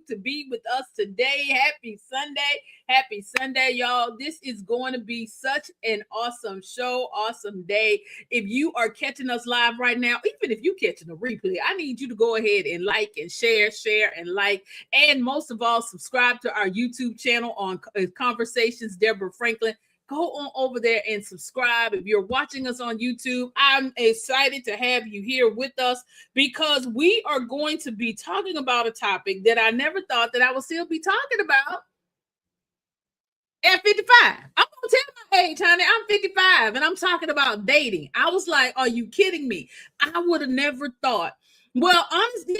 to be with us today. Happy Sunday. Happy Sunday, y'all. This is going to be such an awesome show, awesome day. If you are catching us live right now, even if you're catching a replay, I need you to go ahead and like and share and like. And most of all, subscribe to our YouTube channel on Conversations Deborah Franklin. Go on over there and subscribe. If you're watching us on YouTube, I'm excited to have you here with us because we are going to be talking about a topic that I never thought that I would still be talking about at 55. I'm going to tell my age, honey. I'm 55 and I'm talking about dating. I was like, are you kidding me? I would have never thought. Well, honestly,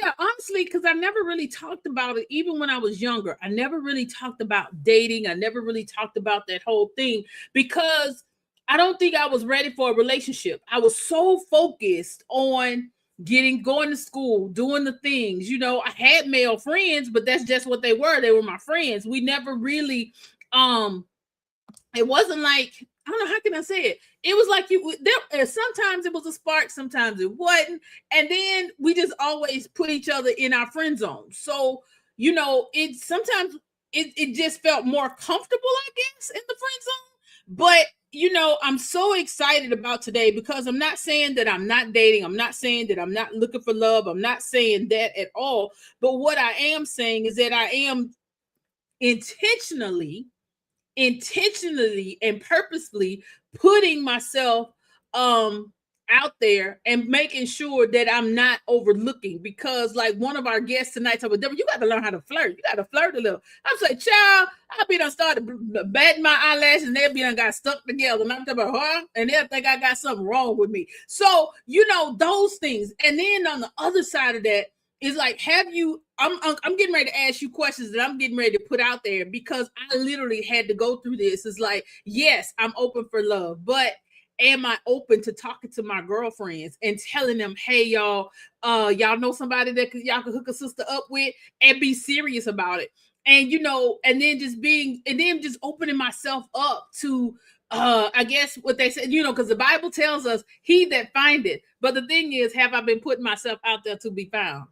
because I never really talked about it, even when I was younger. I never really talked about dating. I never really talked about that whole thing because I don't think I was ready for a relationship. I was so focused on going to school, doing the things. You know, I had male friends, but that's just what they were. They were my friends. We never really, it wasn't like, I don't know, how can I say it? It was like sometimes it was a spark, sometimes it wasn't. And then we just always put each other in our friend zone. So, you know, sometimes it just felt more comfortable, I guess, in the friend zone. But, you know, I'm so excited about today because I'm not saying that I'm not dating. I'm not saying that I'm not looking for love. I'm not saying that at all. But what I am saying is that I am intentionally and purposely putting myself out there and making sure that I'm not overlooking, because like one of our guests tonight told me, Deborah, you got to learn how to flirt. You got to flirt a little. I was like, child, I'll be done started batting my eyelashes and they'll be done got stuck together. And I'm talking about, huh? And they'll think I got something wrong with me. So, you know, those things. And then on the other side of that, is like, I'm getting ready to ask you questions that I'm getting ready to put out there because I literally had to go through this. It's like, yes, I'm open for love, but am I open to talking to my girlfriends and telling them, hey, y'all know somebody that y'all can hook a sister up with, and be serious about it. And, you know, and then just opening myself up to, I guess what they said, you know, because the Bible tells us he that findeth. But the thing is, have I been putting myself out there to be found?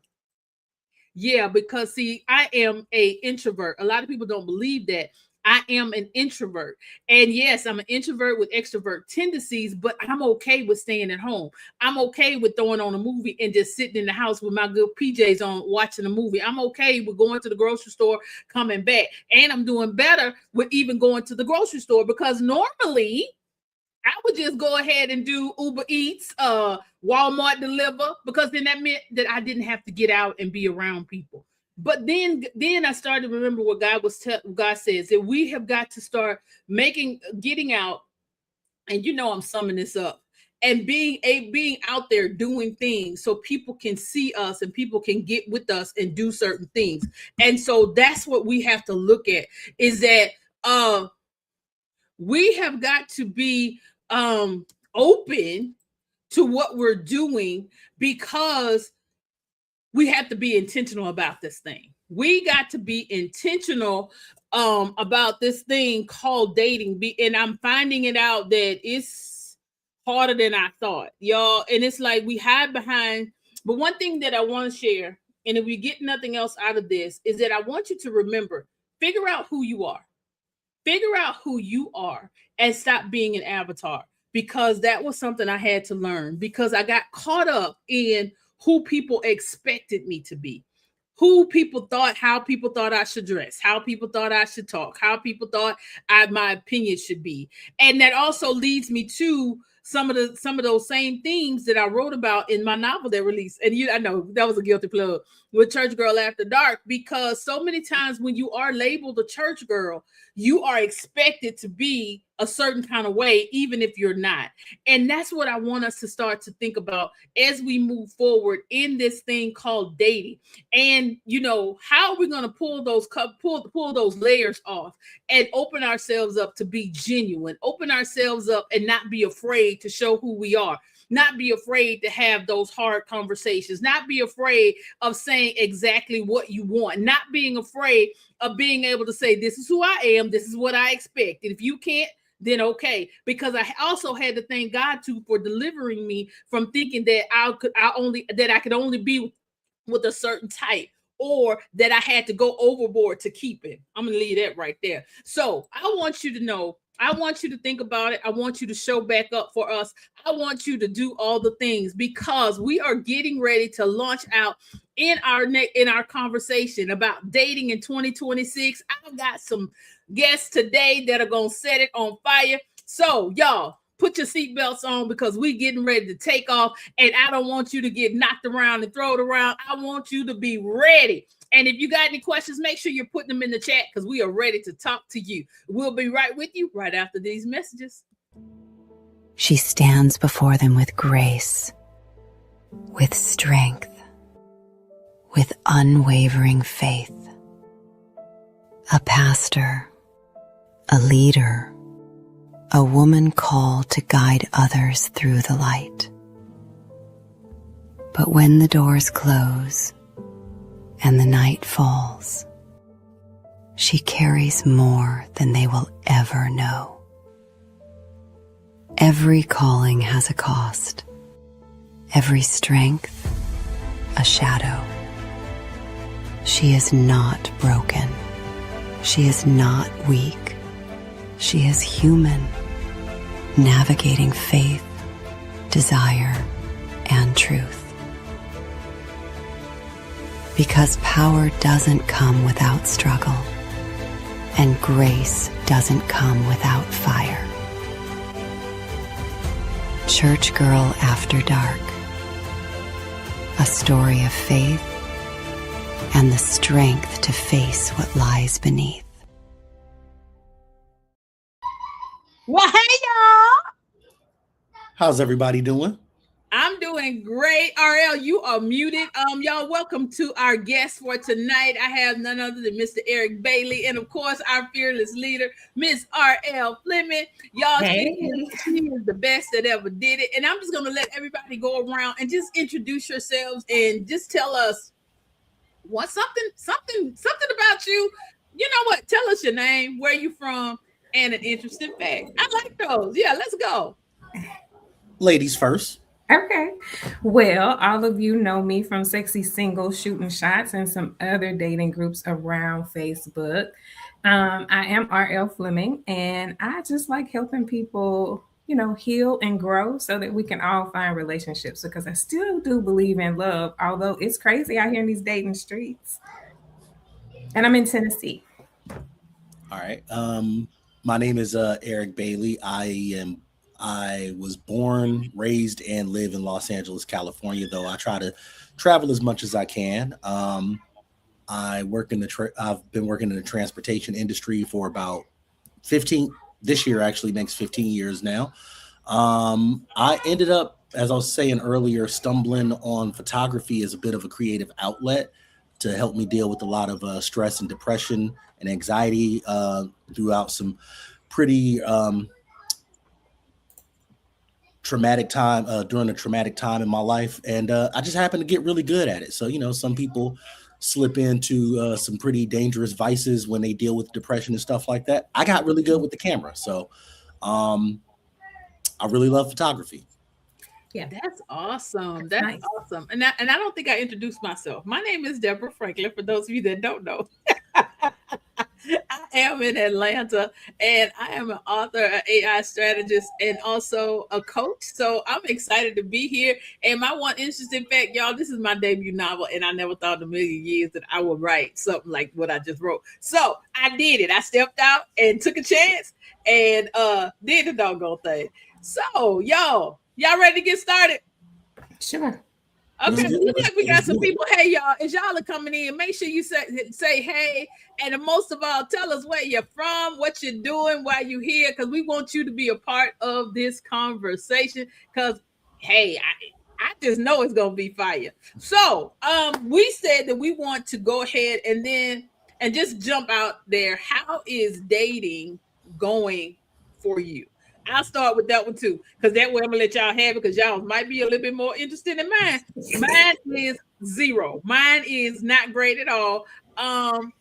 Yeah, because see, I am a introvert. A lot of people don't believe that. I am an introvert. And yes, I'm an introvert with extrovert tendencies, but I'm okay with staying at home. I'm okay with throwing on a movie and just sitting in the house with my good PJs on watching a movie. I'm okay with going to the grocery store, coming back. And I'm doing better with even going to the grocery store because normally I would just go ahead and do Uber Eats, Walmart deliver, because then that meant that I didn't have to get out and be around people. But then I started to remember what God says, that we have got to start getting out, and you know I'm summing this up, and being out there doing things so people can see us and people can get with us and do certain things. And so that's what we have to look at, is that we have got to be open to what we're doing, because we have to be intentional about this thing. We got to be intentional about this thing called dating. And I'm finding it out that it's harder than I thought, y'all. And it's like we hide behind. But one thing that I want to share, and if we get nothing else out of this, is that I want you to remember, figure out who you are. Figure out who you are and stop being an avatar, because that was something I had to learn, because I got caught up in who people expected me to be, how people thought I should dress, how people thought I should talk, how people thought my opinion should be. And that also leads me to some of those same things that I wrote about in my novel that released. And I know that was a guilty plug, with Church Girl After Dark, because so many times when you are labeled a church girl, you are expected to be a certain kind of way, even if you're not. And that's what I want us to start to think about as we move forward in this thing called dating. And, you know, how are we going to pull those layers off and open ourselves up to be genuine, open ourselves up and not be afraid to show who we are, not be afraid to have those hard conversations, not be afraid of saying exactly what you want, not being afraid of being able to say, this is who I am, this is what I expect. And if you can't, then okay. Because I also had to thank God too for delivering me from thinking that I could only be with a certain type, or that I had to go overboard to keep it. I'm gonna leave that right there. So I want you to know, I want you to think about it. I want you to show back up for us. I want you to do all the things because we are getting ready to launch out in our conversation about dating in 2026. I've got some guests today that are gonna set it on fire. So y'all put your seatbelts on because we getting ready to take off, and I don't want you to get knocked around and thrown around. I want you to be ready. And if you got any questions, make sure you're putting them in the chat because we are ready to talk to you. We'll be right with you right after these messages. She stands before them with grace, with strength, with unwavering faith. A pastor, a leader, a woman called to guide others through the light. But when the doors close and the night falls, she carries more than they will ever know. Every calling has a cost, every strength a shadow. She is not broken. She is not weak. She is human, navigating faith, desire, and truth. Because power doesn't come without struggle, and grace doesn't come without fire. Church Girl After Dark, a story of faith and the strength to face what lies beneath. Well, hey y'all. How's everybody doing? I'm doing great. RL, you are muted. Y'all, welcome to our guest for tonight. I have none other than Mr. Eric Bailey, and of course, our fearless leader, Miss RL Fleming. Y'all, hey. she is the best that ever did it. And I'm just gonna let everybody go around and just introduce yourselves and just tell us what something about you. You know what? Tell us your name, where you from, and an interesting fact. I like those. Yeah, let's go. Ladies first. Okay. Well, all of you know me from Sexy Single Shooting Shots and some other dating groups around Facebook. I am RL Fleming, and I just like helping people, heal and grow so that we can all find relationships, because I still do believe in love, although it's crazy out here in these dating streets. And I'm in Tennessee. All right. My name is Eric Bailey. I was born, raised, and live in Los Angeles, California, though I try to travel as much as I can. I work in I've been working in the transportation industry for about 15, this year actually makes 15 years now. I ended up, as I was saying earlier, stumbling on photography as a bit of a creative outlet to help me deal with a lot of stress and depression and anxiety throughout some pretty traumatic time, during a traumatic time in my life. And I just happened to get really good at it. So, some people slip into some pretty dangerous vices when they deal with depression and stuff like that. I got really good with the camera. So I really love photography. Yeah, that's awesome. That's nice. Awesome. And I don't think I introduced myself. My name is Deborah Franklin, for those of you that don't know. I am in Atlanta, and I am an author, an AI strategist, and also a coach. So I'm excited to be here. And my one interesting fact, y'all, this is my debut novel, and I never thought in a million years that I would write something like what I just wrote. So I did it. I stepped out and took a chance and did the doggone thing. So y'all ready to get started? Sure. Okay, looks like we got some people. Hey, y'all, as y'all are coming in, make sure you say hey, and most of all, tell us where you're from, what you're doing, why you're here, because we want you to be a part of this conversation. Because, hey, I just know it's gonna be fire. So, we said that we want to go ahead and just jump out there. How is dating going for you? I'll start with that one too, because that way I'm gonna let y'all have it, because y'all might be a little bit more interested in mine. Mine is 0. Mine is not great at all. I'm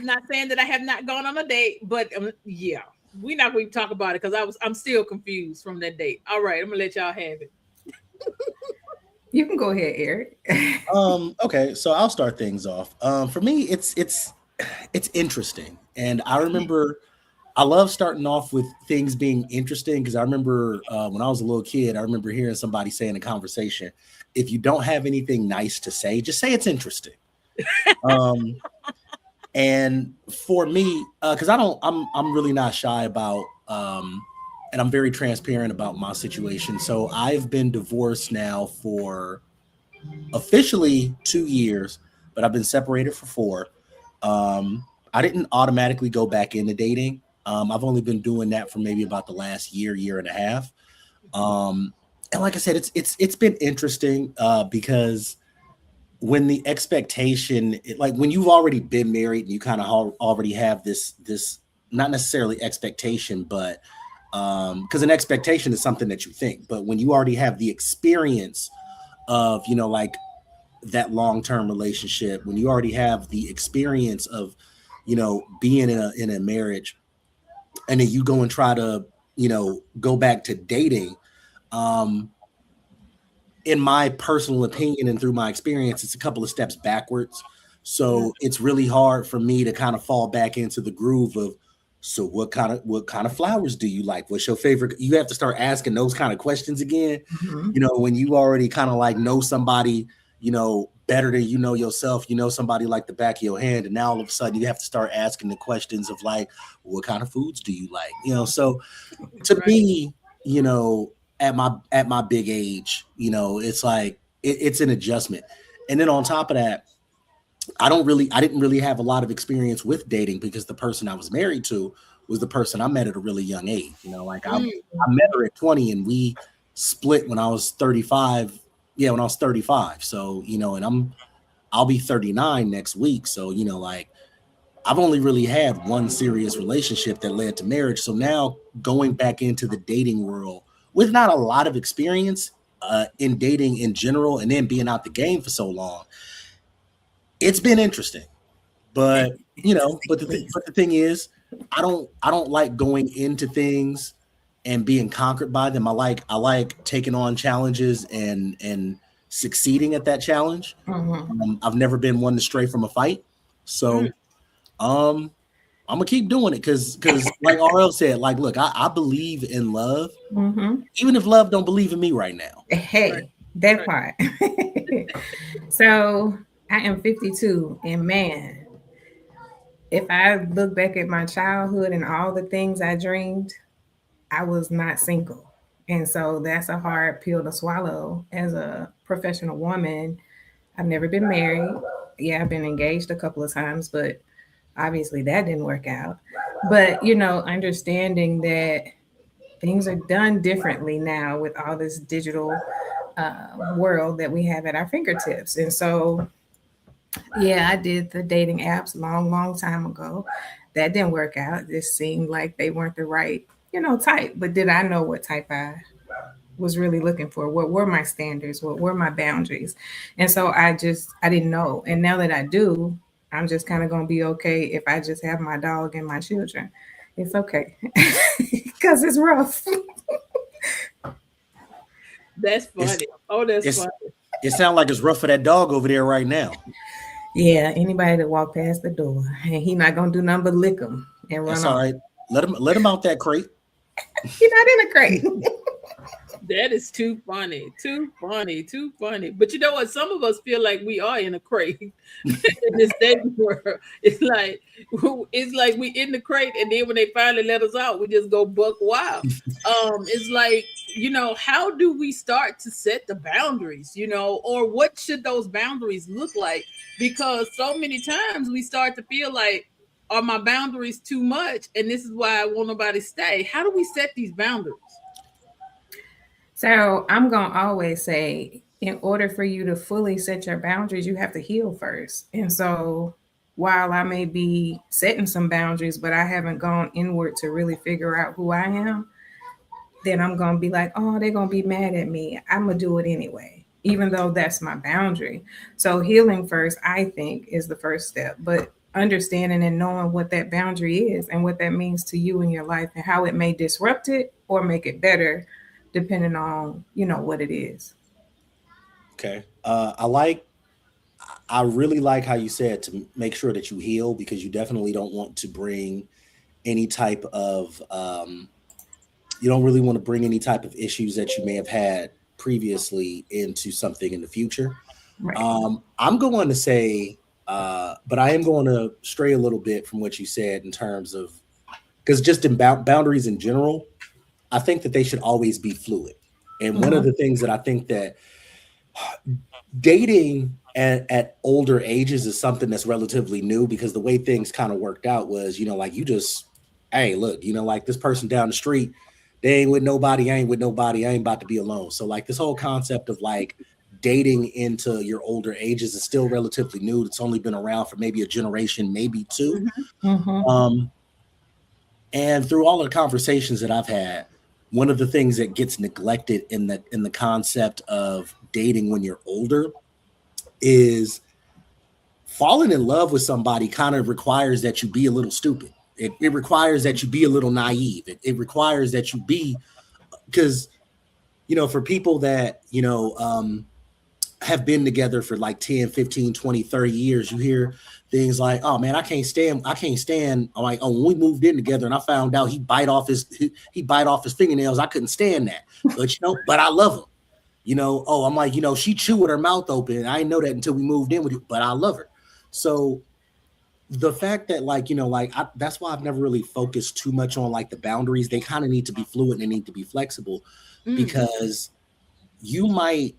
not saying that I have not gone on a date, but yeah, we're not going to talk about it because I'm still confused from that date. All right, I'm gonna let y'all have it. You can go ahead, Eric. Okay, so I'll start things off. For me, it's interesting, and I remember I love starting off with things being interesting because I remember when I was a little kid, I remember hearing somebody say in a conversation, "If you don't have anything nice to say, just say it's interesting." Um, and for me, because I'm really not shy about, and I'm very transparent about my situation. So I've been divorced now for officially 2 years, but I've been separated for four. I didn't automatically go back into dating. I've only been doing that for maybe about the last year and a half. Um, and like I said, it's been interesting because when the expectation, like when you've already been married and you kind of already have this not necessarily expectation, but because an expectation is something that you think, but when you already have the experience of like that long-term relationship, when you already have the experience of being in a marriage, and then you go and try to go back to dating, um in my personal opinion and through my experience, it's a couple of steps backwards. So it's really hard for me to kind of fall back into the groove of, so what kind of flowers do you like? What's your favorite? You have to start asking those kind of questions again. Mhm. When you already kind of like know somebody, better than you know yourself, somebody like the back of your hand. And now all of a sudden you have to start asking the questions of like, what kind of foods do you like? So to Right. me, at my big age, it's like it's an adjustment. And then on top of that, I didn't really have a lot of experience with dating because the person I was married to was the person I met at a really young age. Like I Mm, met her at 20 and we split when I was 35. Yeah, when I was 35. So, and I'll be 39 next week. So, like I've only really had one serious relationship that led to marriage. So now going back into the dating world with not a lot of experience in dating in general, and then being out the game for so long, it's been interesting. But but the thing is, I don't like going into things and being conquered by them. I like taking on challenges and succeeding at that challenge. Mhm. I've never been one to stray from a fight, mm. so um I'm gonna keep doing it because like RL said, like, look, I believe in love, Mhm. even if love don't believe in me right now. Right. Hey, that Right. part. So I am 52, and man, if I look back at my childhood and all the things I dreamed, I was not single. And so that's a hard pill to swallow as a professional woman. I've never been married. Yeah, I've been engaged a couple of times, but obviously that didn't work out. But, understanding that things are done differently now with all this digital world that we have at our fingertips. And so, yeah, I did the dating apps long time ago. That didn't work out. It seemed like they weren't the right, type. But did I know what type I was really looking for? What were my standards? What were my boundaries? And so I didn't know. And now that I do, I'm just kind of going to be okay if I just have my dog and my children. It's okay because it's rough. That's It's funny. Oh, that's it's funny. it sounds like it's rough for that dog over there right now. Yeah, anybody that walk past the door, and he not gonna do nothing but lick them and run That's all off. right. Let him out that crate. He not in a crate. That is too funny. Too funny. Too funny. But you know what? Some of us feel like we are in a crate in this dating world. It's like we in the crate, and then when they finally let us out, we just go buck wild. It's like, how do we start to set the boundaries? Or what should those boundaries look like? Because so many times we start to feel like, are my boundaries too much? And this is why I won't nobody stay. How do we set these boundaries? So I'm gonna always say, in order for you to fully set your boundaries, you have to heal first. And so while I may be setting some boundaries, but I haven't gone inward to really figure out who I am, then I'm gonna be like, oh, they're gonna be mad at me. I'm gonna do it anyway, even though that's my boundary. So healing first, I think, is the first step. But understanding and knowing what that boundary is and what that means to you in your life and how it may disrupt it or make it better, depending on what it is. Okay. I really like how you said to make sure that you heal, because you definitely don't want to bring any type of you don't really want to bring any type of issues that you may have had previously into something in the future. Right. I'm going to say, but I am going to stray a little bit from what you said in terms of, because just in boundaries in general, I think that they should always be fluid. And one of the things that I think that dating at older ages is something that's relatively new, because the way things kind of worked out was, like you just, hey, look, like this person down the street, they ain't with nobody, I ain't with nobody, I ain't about to be alone. So like this whole concept of like dating into your older ages is still relatively new. It's only been around for maybe a generation, maybe two. And through all of the conversations that I've had, one of the things that gets neglected in the concept of dating when you're older is falling in love with somebody kind of requires that you be a little stupid. It requires that you be a little naive. It requires that you be, because, for people that, have been together for like 10, 15, 20, 30 years, you hear things like, oh man, I can't stand. I'm like, oh, when we moved in together and I found out he bite off his fingernails, I couldn't stand that. But but I love him. Oh, I'm like, she chew with her mouth open. I didn't know that until we moved in with you, but I love her. So the fact that that's why I've never really focused too much on like the boundaries. They kind of need to be fluid and they need to be flexible, because you might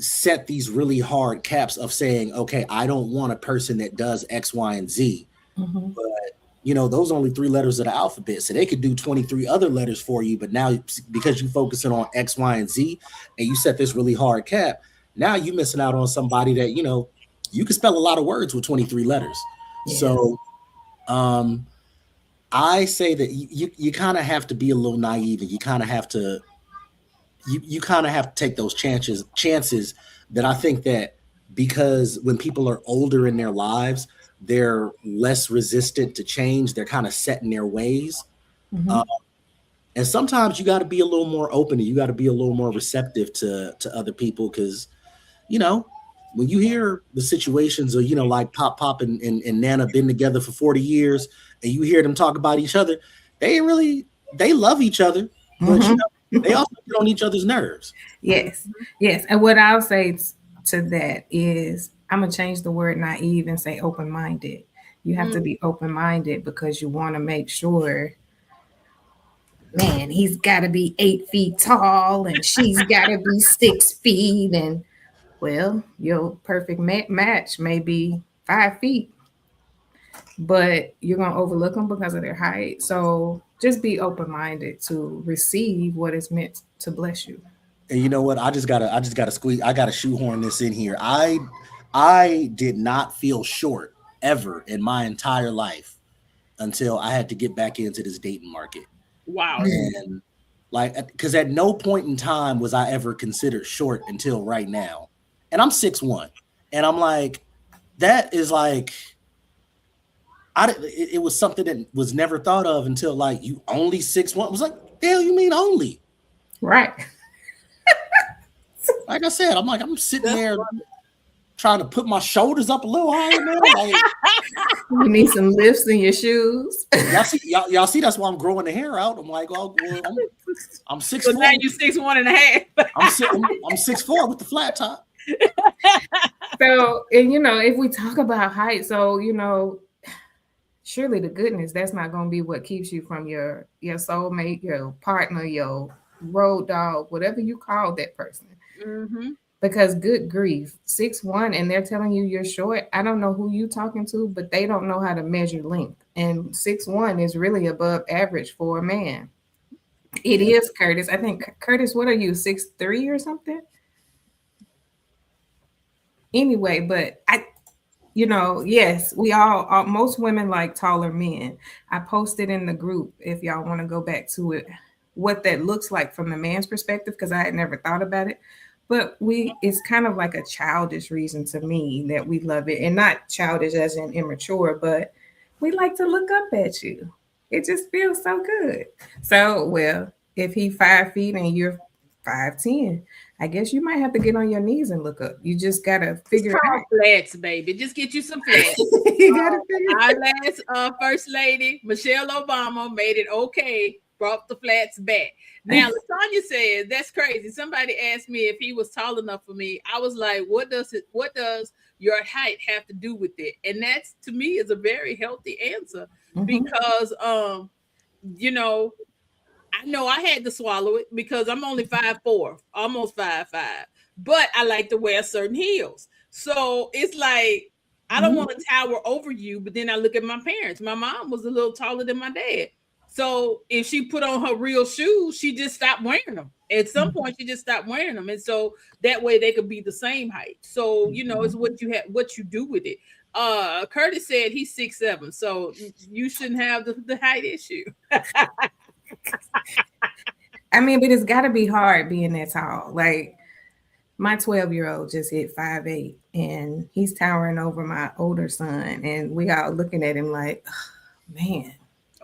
set these really hard caps of saying, okay, I don't want a person that does X, Y, and Z. But those are only 3 letters of the alphabet. So they could do 23 other letters for you. But now because you're focusing on X, Y, and Z, and you set this really hard cap, now you're missing out on somebody that, you can spell a lot of words with 23 letters. Yeah. So I say that you kind of have to be a little naive, and you kind of have to take those chances that I think that, because when people are older in their lives, they're less resistant to change. They're kind of set in their ways. And sometimes you got to be a little more open, and you got to be a little more receptive to other people. Because, when you hear the situations of, like Pop and Nana been together for 40 years, and you hear them talk about each other, they love each other, but they also get on each other's nerves. Yes. And what I'll say to that is, I'm going to change the word naive and say open-minded. You have to be open-minded, because you want to make sure, man, he's got to be 8 feet tall and she's got to be 6 feet. And well, your perfect match may be 5 feet, but you're going to overlook them because of their height. So just be open-minded to receive what is meant to bless you. And you know what? I just gotta squeeze. I gotta shoehorn this in here. I did not feel short ever in my entire life until I had to get back into this dating market. Wow. And because at no point in time was I ever considered short until right now. And I'm 6'1", and I'm like, that is like, it was something that was never thought of until like, you only 6'1". I was like, the hell you mean only? Right. Like I said, I'm sitting there trying to put my shoulders up a little higher, man. Like, you need some lifts in your shoes. Y'all see, that's why I'm growing the hair out. I'm like, oh, well, I'm 6'4". So now you're 6'1.5". I'm 6'4" with the flat top. So, and if we talk about height, so surely the goodness, that's not going to be what keeps you from your soulmate, your partner, your road dog, whatever you call that person. Because good grief, 6'1", and they're telling you you're short. I don't know who you talking to, but they don't know how to measure length. And 6'1" is really above average for a man. It is, Curtis. I think, Curtis, what are you, 6'3" or something? Anyway, but yes, we all, most women like taller men. I posted in the group, if y'all want to go back to it, what that looks like from the man's perspective, because I had never thought about it. But it's kind of like a childish reason to me that we love it. And not childish as in immature, but we like to look up at you. It just feels so good. So, well, if he's 5 feet and you're 5'10", I guess you might have to get on your knees and look up. You just gotta figure it out. Flats, baby. Just get you some flats. You gotta figure Our last First Lady, Michelle Obama, made it okay, brought the flats back. Now, LaTanya says, that's crazy. Somebody asked me if he was tall enough for me. I was like, what does your height have to do with it? And that's, to me, is a very healthy answer because, you know I had to swallow it because I'm only 5'4", almost 5'5", but I like to wear certain heels. So it's like, I don't want to tower over you, but then I look at my parents. My mom was a little taller than my dad. So if she put on her real shoes, she just stopped wearing them. At some point, she just stopped wearing them. And so that way they could be the same height. So, it's what you do with it. Curtis said he's 6'7", so you shouldn't have the height issue. I mean, but it's got to be hard being that tall. Like, my 12-year-old just hit 5'8", and he's towering over my older son, and we all looking at him like, oh, man,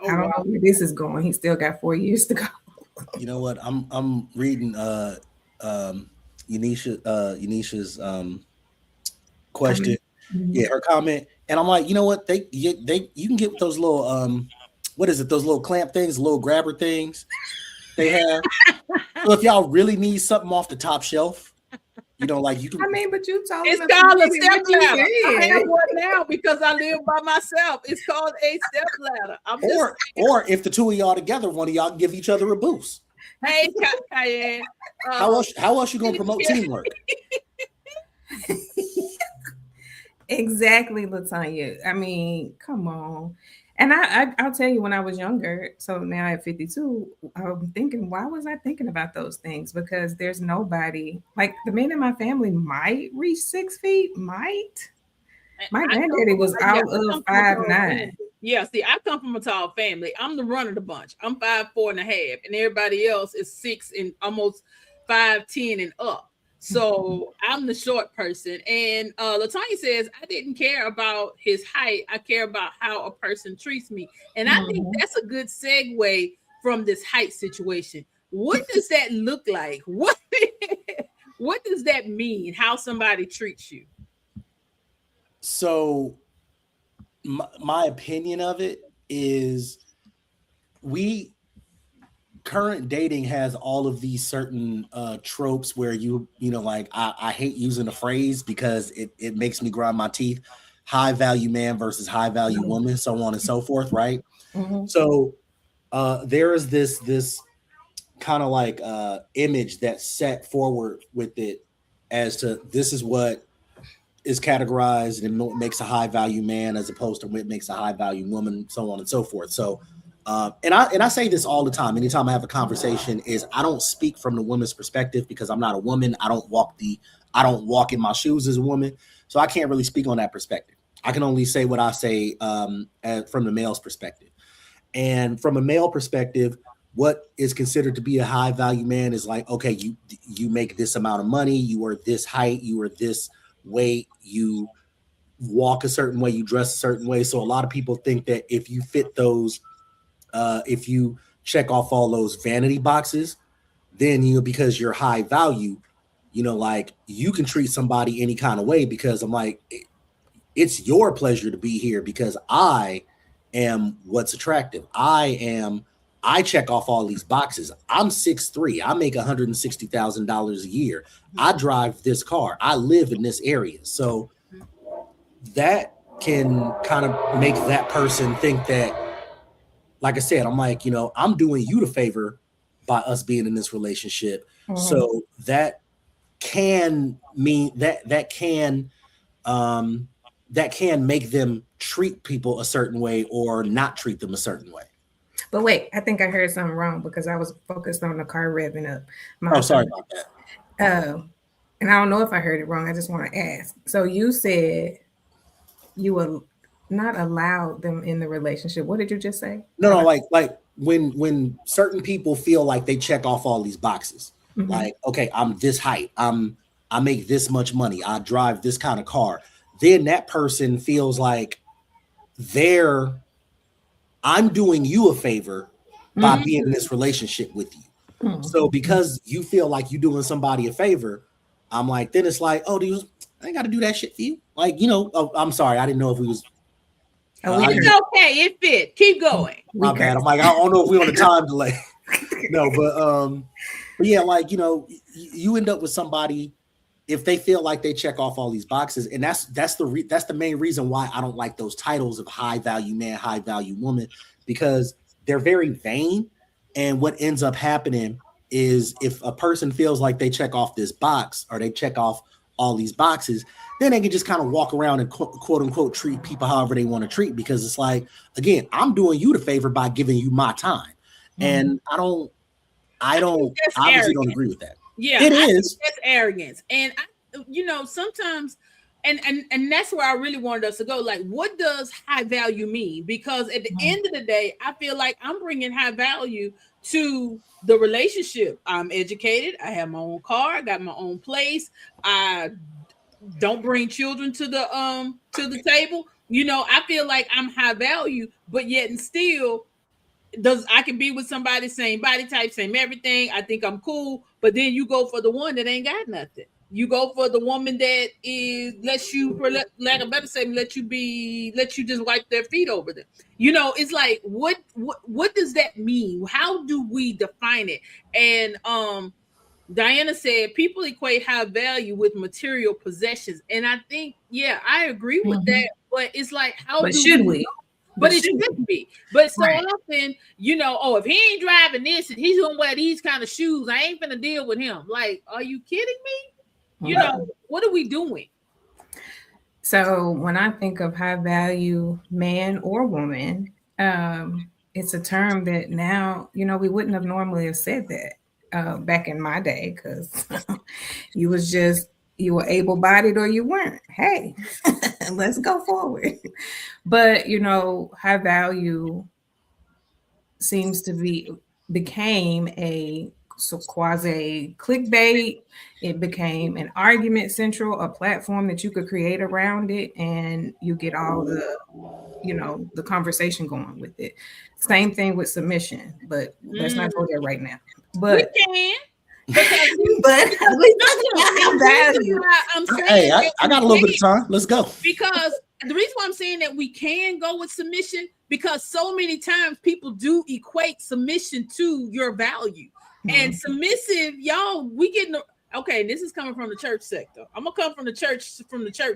I don't know where this is going. He still got 4 years to go. You know what? I'm reading Unisha's question, her comment, and I'm like, you know what? You can get those little what is it? Those little clamp things, little grabber things they have. So if y'all really need something off the top shelf, like you can. I mean, but you told it's called a step ladder. I have one now because I live by myself. It's called a step ladder. Or if the two of y'all together, one of y'all can give each other a boost. Hey, Cayenne. How else you gonna promote teamwork? Exactly, LaTanya. I mean, come on. And I'll tell you, when I was younger, so now at 52, I'm thinking, why was I thinking about those things? Because there's nobody, like the men in my family might reach 6 feet, might. My granddaddy was out of 5'9". Yeah, see, I come from a tall family. I'm the run of the bunch. I'm 5'4.5", and everybody else is 6 and almost 5'10" and up. So I'm the short person. And LaTanya says, I didn't care about his height. I care about how a person treats me. And I think that's a good segue from this height situation. What does that look like? What does that mean? How somebody treats you? So my opinion of it is current dating has all of these certain tropes where like I hate using the phrase because it makes me grind my teeth. High value man versus high value woman, so on and so forth, right? So there is this kind of like image that's set forward with it as to this is what is categorized and what makes a high value man as opposed to what makes a high value woman, so on and so forth. So and I say this all the time. Anytime I have a conversation, is I don't speak from the woman's perspective because I'm not a woman. I don't walk in my shoes as a woman, so I can't really speak on that perspective. I can only say what I say from the male's perspective. And from a male perspective, what is considered to be a high value man is like, okay, you make this amount of money, you are this height, you are this weight, you walk a certain way, you dress a certain way. So a lot of people think that if you fit those. If you check off all those vanity boxes, then, because you're high value, like you can treat somebody any kind of way because I'm like, it's your pleasure to be here because I am what's attractive. I check off all these boxes. I'm 6'3". I make $160,000 a year. I drive this car. I live in this area. So that can kind of make that person think that, like I said, I'm like, I'm doing you the favor by us being in this relationship. So that can mean that can make them treat people a certain way or not treat them a certain way. But wait, I think I heard something wrong because I was focused on the car revving up. Sorry about that. And I don't know if I heard it wrong. I just want to ask. So you said you were not allowed them in the relationship. What did you just say? No, like when certain people feel like they check off all these boxes, like, okay, I'm this height, I make this much money, I drive this kind of car, then that person feels like I'm doing you a favor by being in this relationship with you. So because you feel like you're doing somebody a favor, I'm like, then it's like, oh, dude, I ain't got to do that shit for you. Like, oh, I'm sorry, I didn't know if we was. It's okay, it fit. Keep going. My bad. I'm like, I don't know if we're on a time delay. No, but yeah, like you end up with somebody if they feel like they check off all these boxes, and that's the main reason why I don't like those titles of high value man, high value woman, because they're very vain. And what ends up happening is if a person feels like they check off this box or they check off all these boxes, then they can just kind of walk around and quote unquote treat people however they want to treat, because it's like, again, I'm doing you the favor by giving you my time. And I obviously don't agree with that. Yeah, it is. That's arrogance. And sometimes and that's where I really wanted us to go. Like, what does high value mean? Because at the end of the day, I feel like I'm bringing high value to the relationship. I'm educated. I have my own car. I got my own place. I don't bring children to the table. I feel like I'm high value, but yet and still I can be with somebody, same body type, same everything. I think I'm cool. But then you go for the one that ain't got nothing. You go for the woman that lets you, for lack of better say, let you just wipe their feet over them. It's like, what does that mean? How do we define it? And Diana said people equate high value with material possessions, and I think, yeah, I agree with that. But it's like, should we? But it shouldn't be. But so often, if he ain't driving this and he's gonna wear these kind of shoes, I ain't gonna deal with him. Like, are you kidding me? What are we doing? So when I think of high value man or woman, it's a term that now, we wouldn't have normally have said that back in my day, because you were able-bodied or you weren't. Hey, let's go forward. But, high value seems to became a quasi clickbait. It became an argument central, a platform that you could create around it, and you get all the conversation going with it. Same thing with submission, but let's not go there right now. But we can. But we talking about high value. Hey, I got a little bit of time. Let's go. Because the reason why I'm saying that we can go with submission, because so many times people do equate submission to your value. And submissive, y'all, we getting okay. This is coming from the church sector. I'm gonna come from the church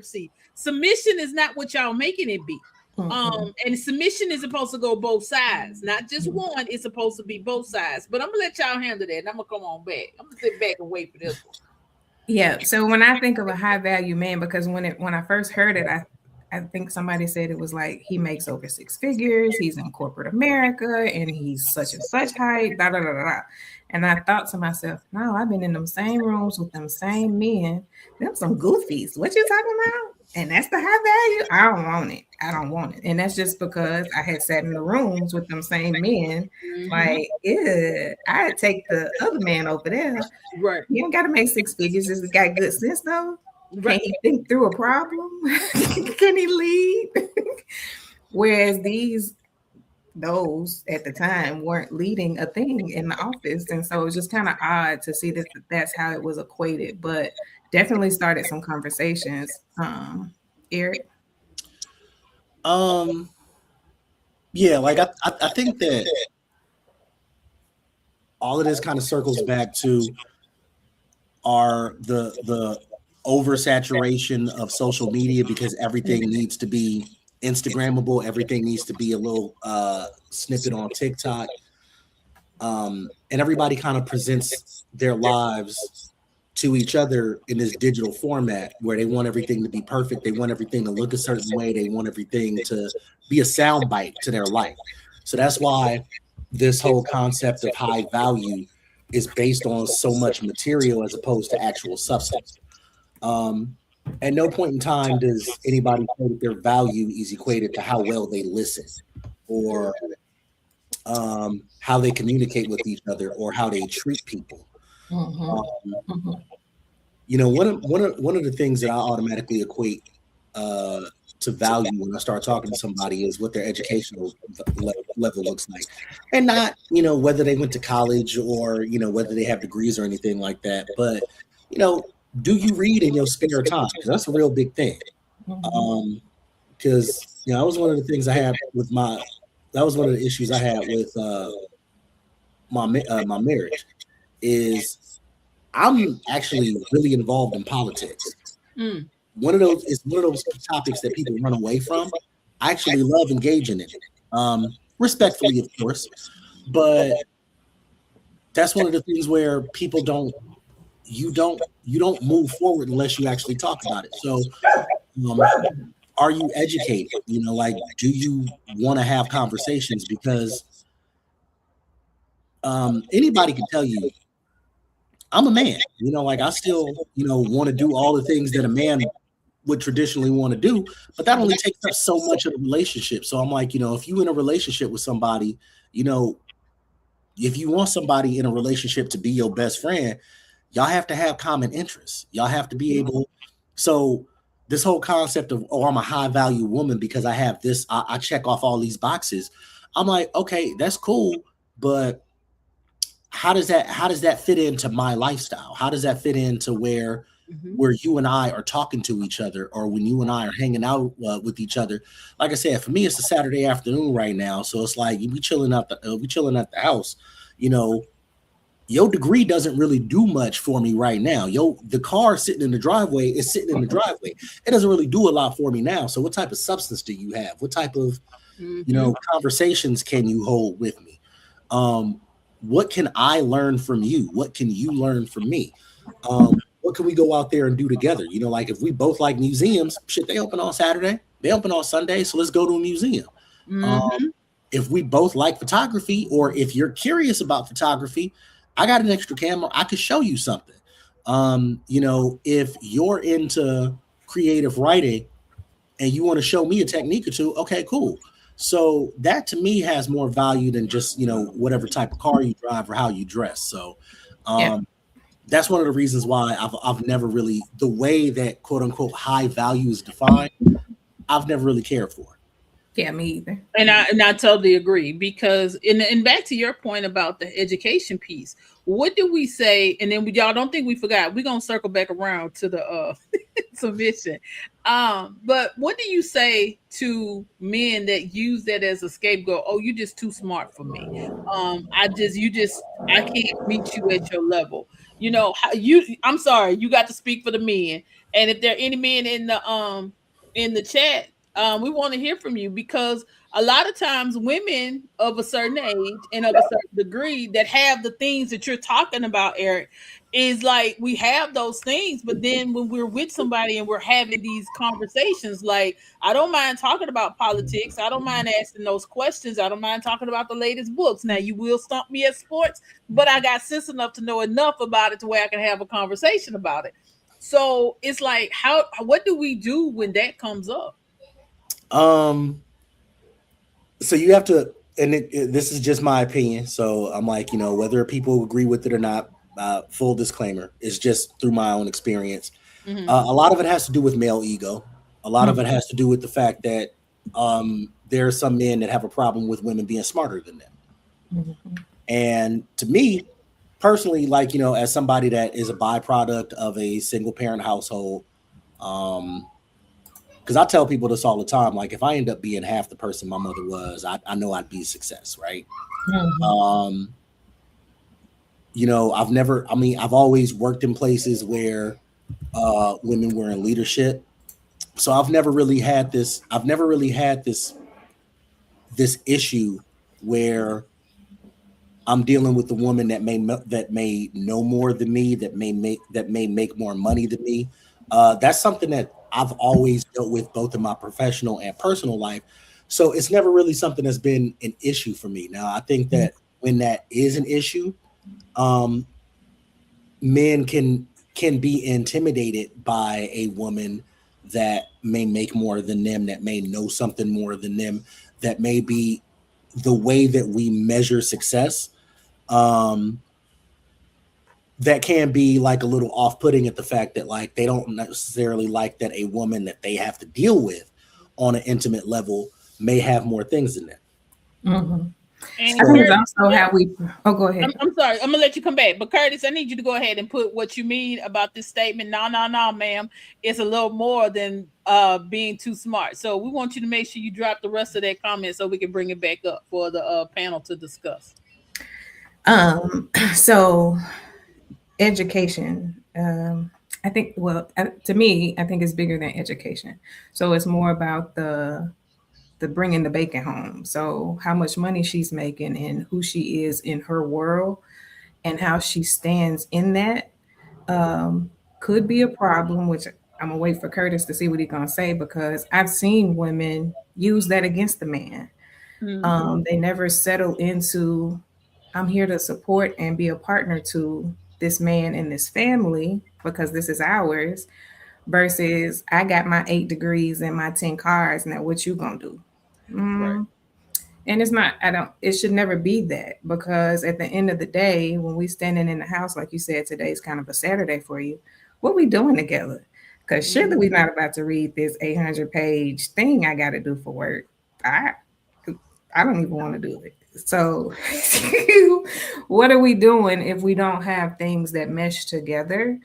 seat. Submission is not what y'all making it be. And submission is supposed to go both sides, not just one. It's supposed to be both sides. But I'm gonna let y'all handle that. And I'm gonna come on back. I'm gonna sit back and wait for this one. Yeah. So when I think of a high value man, because when I first heard it, I think somebody said it was like he makes over 6 figures, he's in corporate America, and he's such and such height, da da da da. And I thought to myself, no, I've been in them same rooms with them same men. Them some goofies. What you talking about? And that's the high value? I don't want it. And that's just because I had sat in the rooms with them same men. Like, yeah, I'd take the other man over there. Right. You don't got to make 6 figures. Just got good sense, though. Right. Can he think through a problem? Can he lead? Whereas those at the time weren't leading a thing in the office. And so it was just kind of odd to see that that's how it was equated, but definitely started some conversations. Eric? Yeah, like I think that all of this kind of circles back to the oversaturation of social media, because everything needs to be Instagrammable, everything needs to be a little snippet on TikTok, and everybody kind of presents their lives to each other in this digital format where they want everything to be perfect, they want everything to look a certain way, they want everything to be a soundbite to their life. So that's why this whole concept of high value is based on so much material as opposed to actual substance. At no point in time does anybody say that their value is equated to how well they listen, or how they communicate with each other, or how they treat people. You know, one of the things that I automatically equate to value when I start talking to somebody is what their educational level looks like, and not, you know, whether they went to college or, you know, whether they have degrees or anything like that. But, you know, do you read in your spare time? Because that's a real big thing. Because, you know, that was one of the things I had with that was one of the issues I had with my marriage is I'm actually really involved in politics. One of those topics that people run away from. I actually love engaging in it, respectfully, of course, but that's one of the things where people you don't move forward unless you actually talk about it. So, are you educated? You know, like, do you want to have conversations? Because anybody can tell you, I'm a man. You know, like I still, you know, want to do all the things that a man would traditionally want to do, but that only takes up so much of the relationship. So I'm like, you know, if you in a relationship with somebody, you know, if you want somebody in a relationship to be your best friend, y'all have to have common interests. Y'all have to be able. So this whole concept of, oh, I'm a high value woman because I have this, I check off all these boxes. I'm like, okay, that's cool, but how does that fit into my lifestyle? How does that fit into where you and I are talking to each other, or when you and I are hanging out with each other? Like I said, for me, it's a Saturday afternoon right now, so it's like we chilling at the house. You know, your degree doesn't really do much for me right now. The car sitting in the driveway is sitting in the driveway. It doesn't really do a lot for me now. So what type of substance do you have? What type of you know, conversations can you hold with me? What can I learn from you? What can you learn from me? What can we go out there and do together? You know, like if we both like museums, shit, they open on Saturday, they open on Sunday, so let's go to a museum. If we both like photography, or if you're curious about photography, I got an extra camera, I could show you something. You know, if you're into creative writing and you want to show me a technique or two, okay, cool. So that to me has more value than just, you know, whatever type of car you drive or how you dress. So that's one of the reasons why I've never really, the way that quote unquote high value is defined, I've never really cared for. Yeah, me either. And I totally agree, because and back to your point about the education piece, what do we say? And then y'all don't think we forgot. We're gonna circle back around to the submission. But what do you say to men that use that as a scapegoat? Oh, you're just too smart for me. I can't meet you at your level. You know, I'm sorry, you got to speak for the men. And if there are any men in the chat, we want to hear from you, because a lot of times women of a certain age and of a certain degree that have the things that you're talking about, Eric, is like we have those things, but then when we're with somebody and we're having these conversations, like I don't mind talking about politics, I don't mind asking those questions, I don't mind talking about the latest books. Now you will stump me at sports, but I got sense enough to know enough about it to where I can have a conversation about it. So it's like, what do we do when that comes up? So you have to, and this is just my opinion. So I'm like, you know, whether people agree with it or not, full disclaimer, it's just through my own experience. A lot of it has to do with male ego. A lot of it has to do with the fact that there are some men that have a problem with women being smarter than them. And to me, personally, like, you know, as somebody that is a byproduct of a single parent household, because I tell people this all the time, like if I end up being half the person my mother was, I know I'd be a success, right? You know, I've always worked in places where women were in leadership. So I've never really had this issue where I'm dealing with a woman that may know more than me, that may make more money than me. That's something that I've always dealt with both in my professional and personal life. So it's never really something that's been an issue for me. Now, I think that when that is an issue, men can be intimidated by a woman that may make more than them, that may know something more than them, that may be the way that we measure success. That can be like a little off-putting at the fact that like they don't necessarily like that a woman that they have to deal with on an intimate level may have more things in there. And And I think it's Curtis, also how we. Oh, go ahead. I'm sorry. I'm gonna let you come back, but Curtis, I need you to go ahead and put what you mean about this statement. No, ma'am. It's a little more than being too smart. So we want you to make sure you drop the rest of that comment so we can bring it back up for the panel to discuss. So education. I think. Well, to me, I think it's bigger than education. So it's more about the bringing the bacon home. So how much money she's making and who she is in her world and how she stands in that could be a problem, which I'm gonna wait for Curtis to see what he's gonna say, because I've seen women use that against the man. They never settle into, I'm here to support and be a partner to this man and this family because this is ours, versus I got my 8 degrees and my 10 cars. Now what you gonna do? Right. And it's not, it should never be that, because at the end of the day, when we standing in the house, like you said, today's kind of a Saturday for you, what we doing together? Because surely we're not about to read this 800-page thing I got to do for work. I don't even want to do it. So what are we doing if we don't have things that mesh together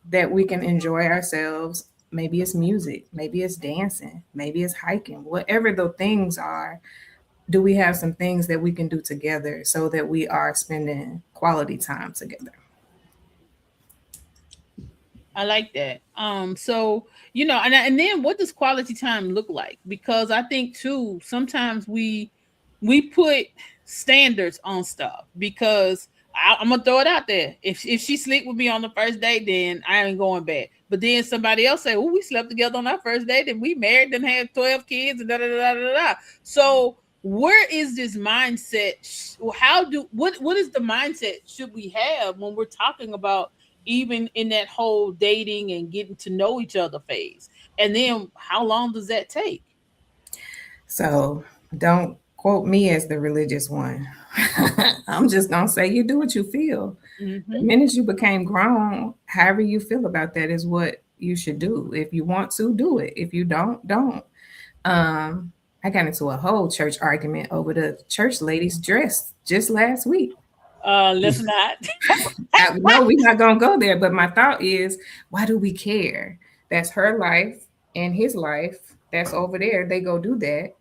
that we can enjoy ourselves? Maybe it's music, maybe it's dancing, maybe it's hiking, whatever the things are. Do we have some things that we can do together so that we are spending quality time together? I like that. So, you know, and then what does quality time look like? Because I think too, sometimes we put standards on stuff, because I'm gonna throw it out there. If she sleep with me on the first date, then I ain't going back. But then somebody else say, "Oh, we slept together on our first date, and we married and had 12 kids, and da da da da da." So where is this mindset? What is the mindset should we have when we're talking about even in that whole dating and getting to know each other phase? And then how long does that take? So don't quote me as the religious one. I'm just gonna say you do what you feel. The minute you became grown, however you feel about that is what you should do. If you want to, do it. If you don't. I got into a whole church argument over the church lady's dress just last week. Let's not. No, we're not gonna go there. But my thought is, why do we care? That's her life and his life. That's over there. They go do that,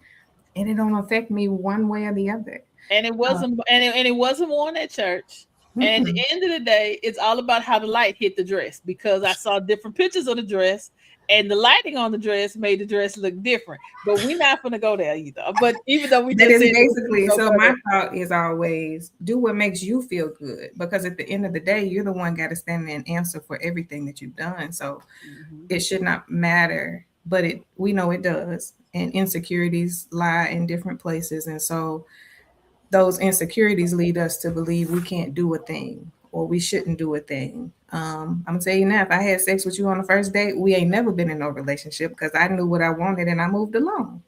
and it don't affect me one way or the other. And it wasn't, and it wasn't worn at church. And at the end of the day, it's all about how the light hit the dress, because I saw different pictures of the dress, and the lighting on the dress made the dress look different. But we're not going to go there either. But even though we that just is said basically, so my thought is always do what makes you feel good, because at the end of the day, you're the one got to stand there and answer for everything that you've done. So it should not matter, but we know it does. And insecurities lie in different places. And so those insecurities lead us to believe we can't do a thing or we shouldn't do a thing. I'm gonna tell you now, if I had sex with you on the first date, we ain't never been in no relationship, because I knew what I wanted and I moved along.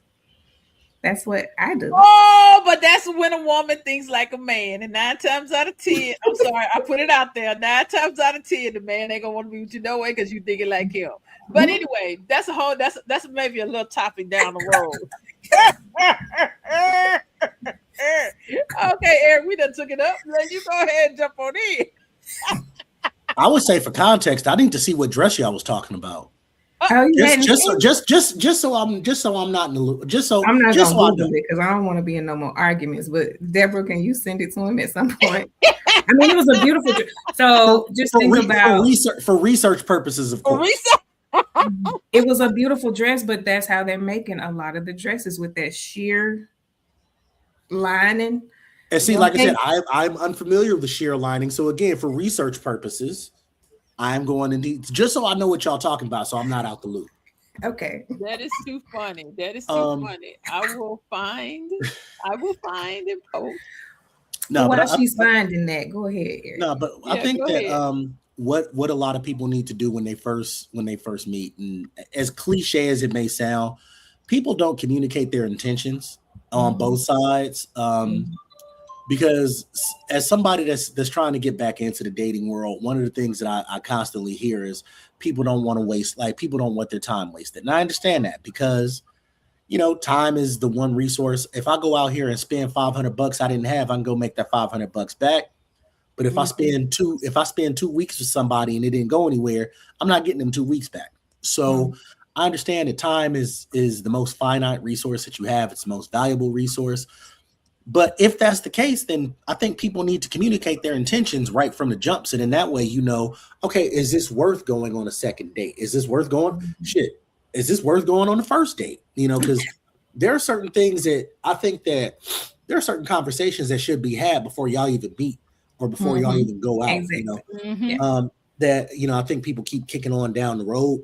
That's what I do. Oh, but that's when a woman thinks like a man. And 9 times out of 10, I'm sorry, I put it out there. 9 times out of 10, the man ain't gonna want to be with you no way because you thinking like him. But anyway, that's maybe a little topic down the road. Okay, Eric, we done took it up. Let you go ahead and jump on in. I would say, for context, I need to see what dress y'all was talking about. Just so I'm not in the loop. I'm not gonna Google it because I don't want to be in no more arguments. But Deborah, can you send it to him at some point? I mean, it was a beautiful. So just think about for research purposes, of course. It was a beautiful dress, but that's how they're making a lot of the dresses, with that sheer lining. And see, like I said, I'm unfamiliar with the sheer lining. So again, for research purposes, I'm going into just so I know what y'all talking about, so I'm not out the loop. Okay. That is too funny. That is too funny. I will find and post. No, while she's finding that, go ahead, Eric. No, but I think that what a lot of people need to do when they first meet, and as cliche as it may sound, people don't communicate their intentions on both sides. Because as somebody that's trying to get back into the dating world, one of the things that I constantly hear is people don't want to waste, like people don't want their time wasted. And I understand that, because time is the one resource. If I go out here and spend $500 I didn't have, I can go make that $500 back. But if I spend 2 weeks with somebody and it didn't go anywhere, I'm not getting them 2 weeks back. So I understand that time is the most finite resource that you have. It's the most valuable resource. But if that's the case, then I think people need to communicate their intentions right from the jump. So then that way, okay, is this worth going on a second date? Is this worth going? Shit. Is this worth going on the first date? Because there are certain things that I think that there are certain conversations that should be had before y'all even meet or before y'all even go out. Exactly. That I think people keep kicking on down the road,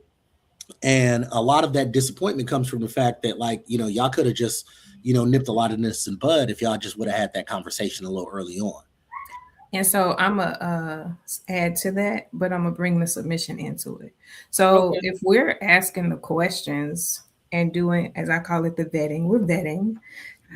and a lot of that disappointment comes from the fact that y'all could have just nipped a lot of this in bud if y'all just would have had that conversation a little early on. And so I'm gonna add to that, but I'm gonna bring the submission into it. So if we're asking the questions and doing, as I call it, the vetting, we're vetting.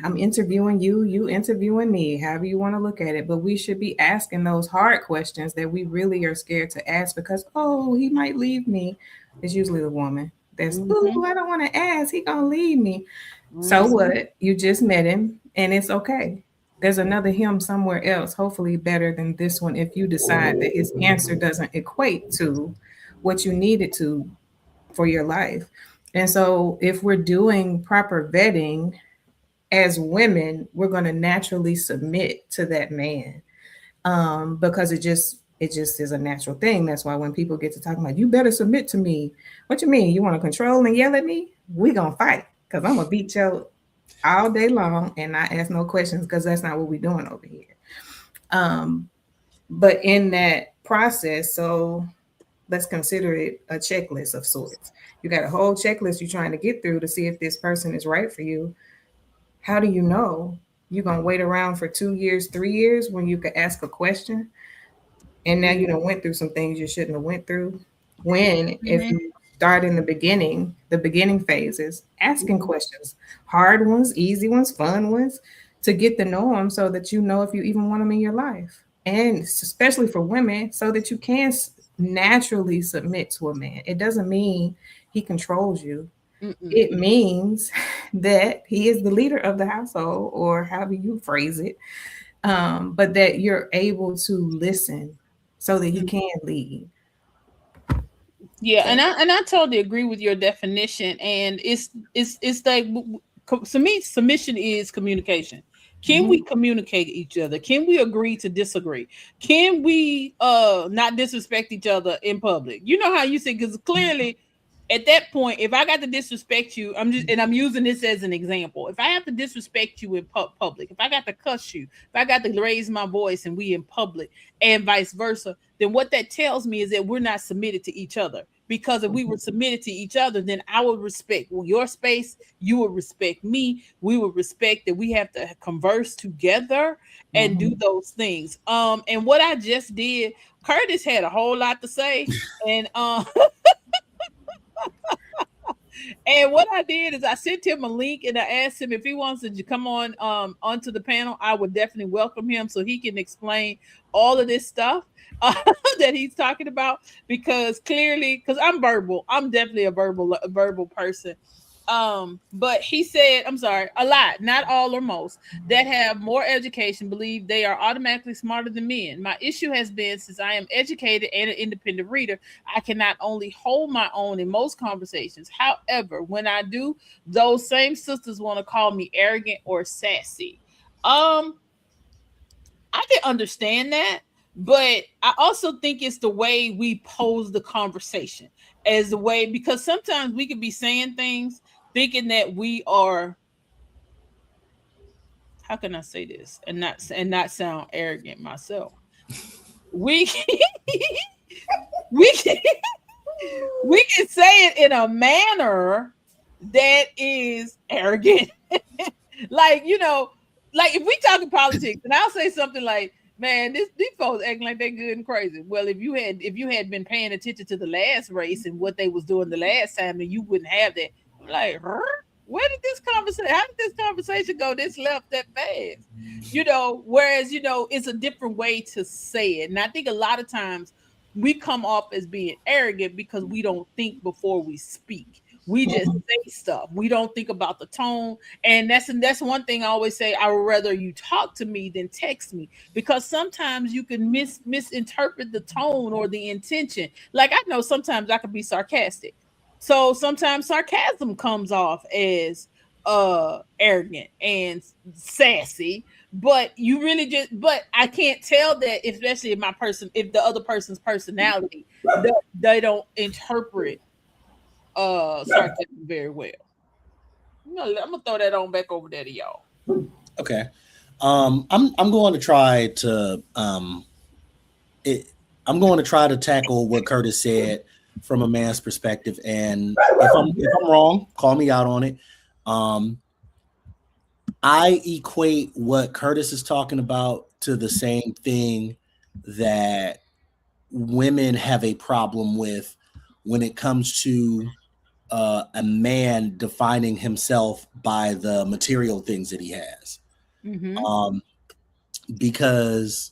I'm interviewing you, you interviewing me, however you want to look at it. But we should be asking those hard questions that we really are scared to ask because, he might leave me. It's usually the woman that's, I don't want to ask. He gonna leave me. So what? You just met him, and it's okay. There's another him somewhere else, hopefully better than this one, if you decide that his answer doesn't equate to what you needed to for your life. And so if we're doing proper vetting as women, we're going to naturally submit to that man because it just is a natural thing. That's why when people get to talking about, you better submit to me. What you mean? You want to control and yell at me? We going to fight because I'm going to beat you all day long and not ask no questions because that's not what we're doing over here. But in that process, so let's consider it a checklist of sorts. You got a whole checklist you're trying to get through to see if this person is right for you. How do you know? You're going to wait around for 2 years, 3 years when you could ask a question? And now you done went through some things you shouldn't have went through. If you start in the beginning phases, asking questions, hard ones, easy ones, fun ones, to get to know them so that you know if you even want them in your life. And especially for women, so that you can naturally submit to a man. It doesn't mean he controls you. It means that he is the leader of the household, or however you phrase it, but that you're able to listen so that he can lead. Yeah, and I totally agree with your definition. And it's like, to me, submission is communication. Can we communicate each other? Can we agree to disagree? Can we not disrespect each other in public? You know how you say, because clearly at that point, if I got to disrespect you, I'm using this as an example. If I have to disrespect you in public, if I got to cuss you, if I got to raise my voice and we in public and vice versa, then what that tells me is that we're not submitted to each other. Because if we were submitted to each other, then I would respect your space. You would respect me. We would respect that we have to converse together and do those things. And what I just did, Curtis had a whole lot to say. And and what I did is I sent him a link and I asked him if he wants to come on onto the panel. I would definitely welcome him so he can explain all of this stuff that he's talking about, because clearly, because I'm definitely a verbal person. But he said, I'm sorry, a lot, not all or most, that have more education believe they are automatically smarter than men. My issue has been, since I am educated and an independent reader, I can not only hold my own in most conversations. However, when I do, those same sisters want to call me arrogant or sassy. I can understand that, but I also think it's the way we pose the conversation as the way, because sometimes we could be saying things thinking that we are, how can I say this and not sound arrogant myself? We can say it in a manner that is arrogant. Like, like if we talk politics and I'll say something like, man, these folks acting like they're good and crazy. Well, if you had been paying attention to the last race and what they was doing the last time, then you wouldn't have that. Like, where did this conversation? How did this conversation go this left that fast? Whereas it's a different way to say it, and I think a lot of times we come off as being arrogant because we don't think before we speak. We just say stuff. We don't think about the tone. And that's one thing I always say. I would rather you talk to me than text me, because sometimes you can misinterpret the tone or the intention. Like, I know sometimes I could be sarcastic. So sometimes sarcasm comes off as arrogant and sassy, but you really just, but I can't tell that, especially if the other person's personality, they don't interpret sarcasm very well. I'm gonna throw that on back over there to y'all. Okay. I'm going to try to I'm going to try to tackle what Curtis said from a man's perspective, and if I'm wrong, call me out on it. I equate what Curtis is talking about to the same thing that women have a problem with when it comes to a man defining himself by the material things that he has. Because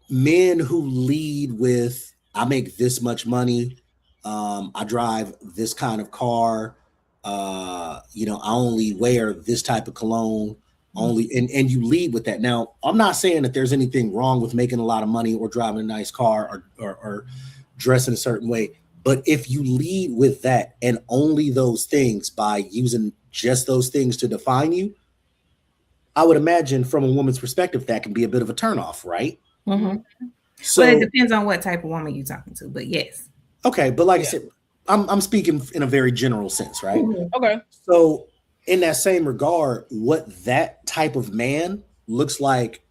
men who lead with, I make this much money, I drive this kind of car, I only wear this type of cologne, and you lead with that. Now, I'm not saying that there's anything wrong with making a lot of money or driving a nice car or dressing a certain way. But if you lead with that and only those things by using just those things to define you, I would imagine from a woman's perspective, that can be a bit of a turnoff, right? Mm-hmm. So it depends on what type of woman you're talking to, but yes. Okay, but like I said, I'm speaking in a very general sense, right? Mm-hmm. Okay. So in that same regard, what that type of man looks like,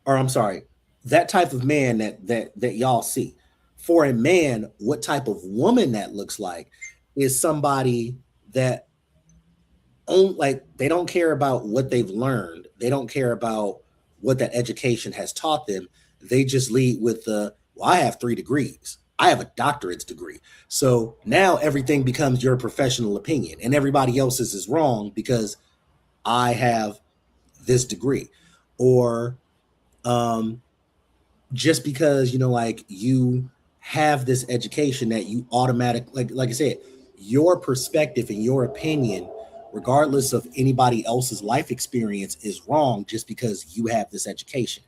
or I'm sorry, that type of man that y'all see, for a man, what type of woman that looks like is somebody that they don't care about what they've learned. They don't care about what that education has taught them. They just lead with I have 3 degrees. I have a doctorate's degree. So now everything becomes your professional opinion, and everybody else's is wrong because I have this degree. Or just because, you have this education that you like I said, your perspective and your opinion, regardless of anybody else's life experience, is wrong just because you have this education.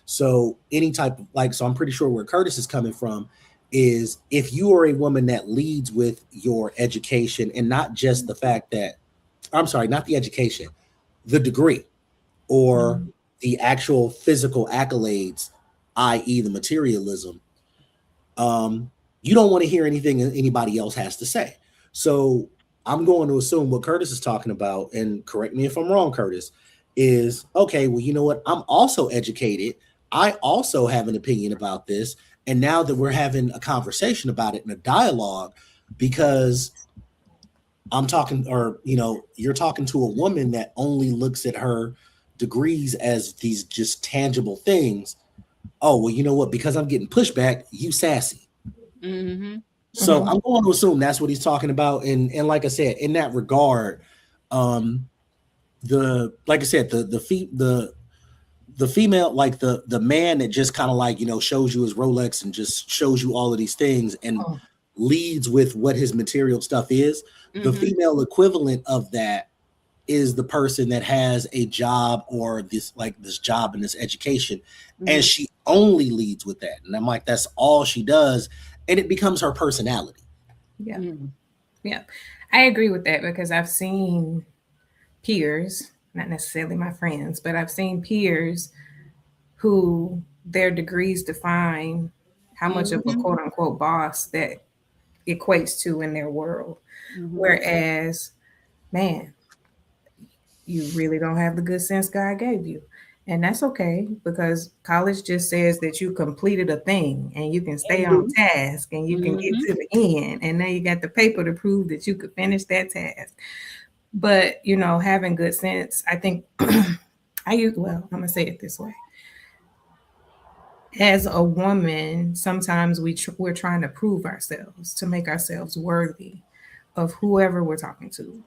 So any type of so I'm pretty sure where Curtis is coming from is, if you are a woman that leads with your education and not just the fact that, I'm sorry, not the education, the degree or the actual physical accolades, i.e. the materialism, you don't want to hear anything anybody else has to say. So I'm going to assume what Curtis is talking about, and correct me if I'm wrong, Curtis, is, okay, well, you know what? I'm also educated. I also have an opinion about this. And now that we're having a conversation about it in a dialogue, because I'm talking, or, you're talking to a woman that only looks at her degrees as these just tangible things. Oh, well, you know what? Because I'm getting pushback, you sassy. Mm-hmm. So I'm going to assume that's what he's talking about. And like I said, in that regard, the female, like the man that just kind of shows you his Rolex and just shows you all of these things and leads with what his material stuff is. The female equivalent of that is the person that has a job or this job and this education, and she only leads with that. And I'm like, that's all she does, and it becomes her personality. Yeah. Yeah. I agree with that, because I've seen peers, not necessarily my friends, but I've seen peers who their degrees define how much of a quote unquote boss that equates to in their world. Whereas, man, you really don't have the good sense God gave you. And that's okay, because college just says that you completed a thing and you can stay on task and you can get to the end. And now you got the paper to prove that you could finish that task. But, having good sense, I think I'm going to say it this way. As a woman, sometimes we're trying to prove ourselves, to make ourselves worthy of whoever we're talking to.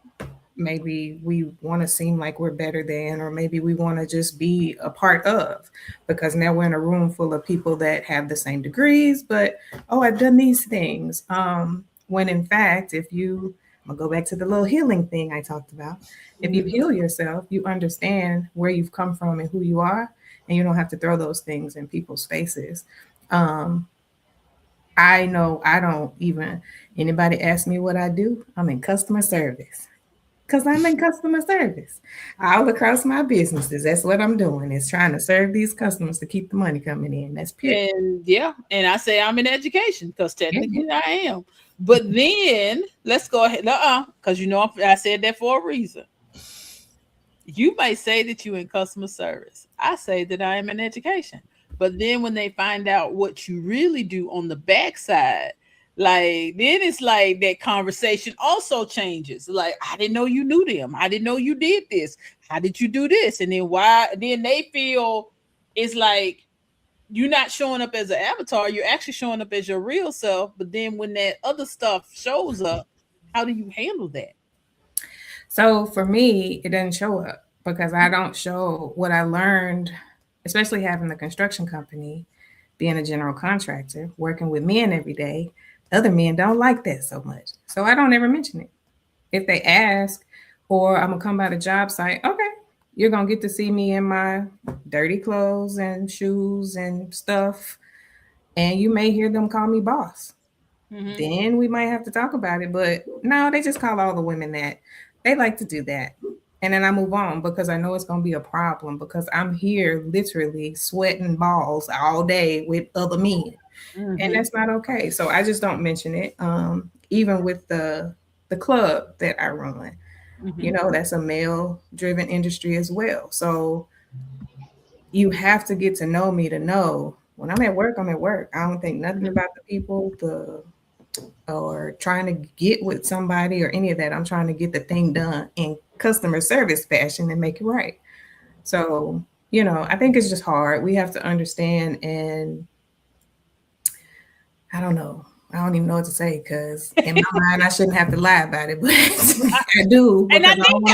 Maybe we want to seem like we're better than, or maybe we want to just be a part of, because now we're in a room full of people that have the same degrees, but, I've done these things. When in fact, I'm gonna go back to the little healing thing I talked about. If you heal yourself, you understand where you've come from and who you are, and you don't have to throw those things in people's faces. I know I don't even, anybody ask me what I do, I'm in customer service. Because I'm in customer service all across my businesses. That's what I'm doing, is trying to serve these customers to keep the money coming in. That's pure. And I say I'm in education because technically I am. But then let's go ahead. Because I said that for a reason. You may say that you're in customer service. I say that I am in education. But then when they find out what you really do on the backside, like, then it's like that conversation also changes. Like, I didn't know you knew them. I didn't know you did this. How did you do this? And then then they feel it's like you're not showing up as an avatar. You're actually showing up as your real self. But then when that other stuff shows up, how do you handle that? So for me, it doesn't show up because I don't show what I learned, especially having the construction company, being a general contractor, working with men every day. Other men don't like that so much. So I don't ever mention it. If they ask, or I'm gonna come by the job site, okay, you're gonna get to see me in my dirty clothes and shoes and stuff. And you may hear them call me boss. Mm-hmm. Then we might have to talk about it. But no, they just call all the women that. They like to do that. And then I move on because I know it's gonna be a problem because I'm here literally sweating balls all day with other men. Mm-hmm. And that's not okay. So I just don't mention it. Even with the club that I run, mm-hmm. That's a male driven industry as well. So you have to get to know me to know when I'm at work, I'm at work. I don't think nothing about the people, or trying to get with somebody or any of that. I'm trying to get the thing done in customer service fashion and make it right. So, I think it's just hard. We have to understand, and I don't know. I don't even know what to say because in my mind, I shouldn't have to lie about it, but I do. And I think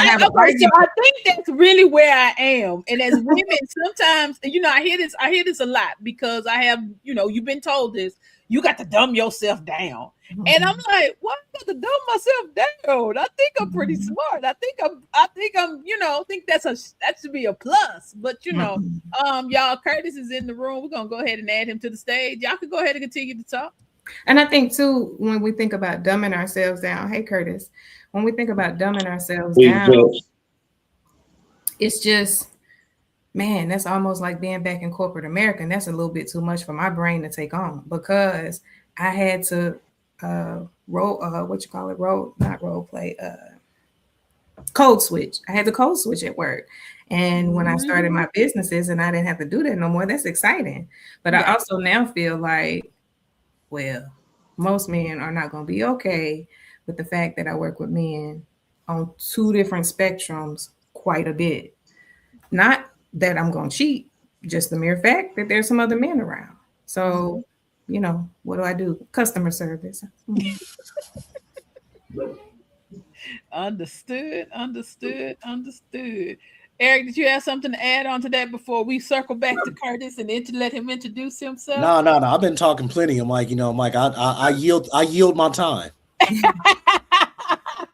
that's really where I am. And as women, sometimes, I hear this a lot because I have, you've been told this, you got to dumb yourself down. Mm-hmm. And I'm like, why do I got to dumb myself down? I think I'm pretty smart. I think that should be a plus. But y'all, Curtis is in the room. We're gonna go ahead and add him to the stage. Y'all can go ahead and continue to talk. And I think too, when we think about dumbing ourselves down, hey Curtis, when we think about dumbing ourselves down, it's just, man, that's almost like being back in corporate America. And that's a little bit too much for my brain to take on because I had to code switch. I had to code switch at work. And when I started my businesses and I didn't have to do that no more, that's exciting. But I also now feel like, well, most men are not going to be okay with the fact that I work with men on two different spectrums quite a bit. Not that I'm going to cheat, just the mere fact that there's some other men around. So, what do I do? Customer service. Understood. Eric, did you have something to add on to that before we circle back to Curtis and then to let him introduce himself? No. I've been talking plenty. I'm like, I yield my time.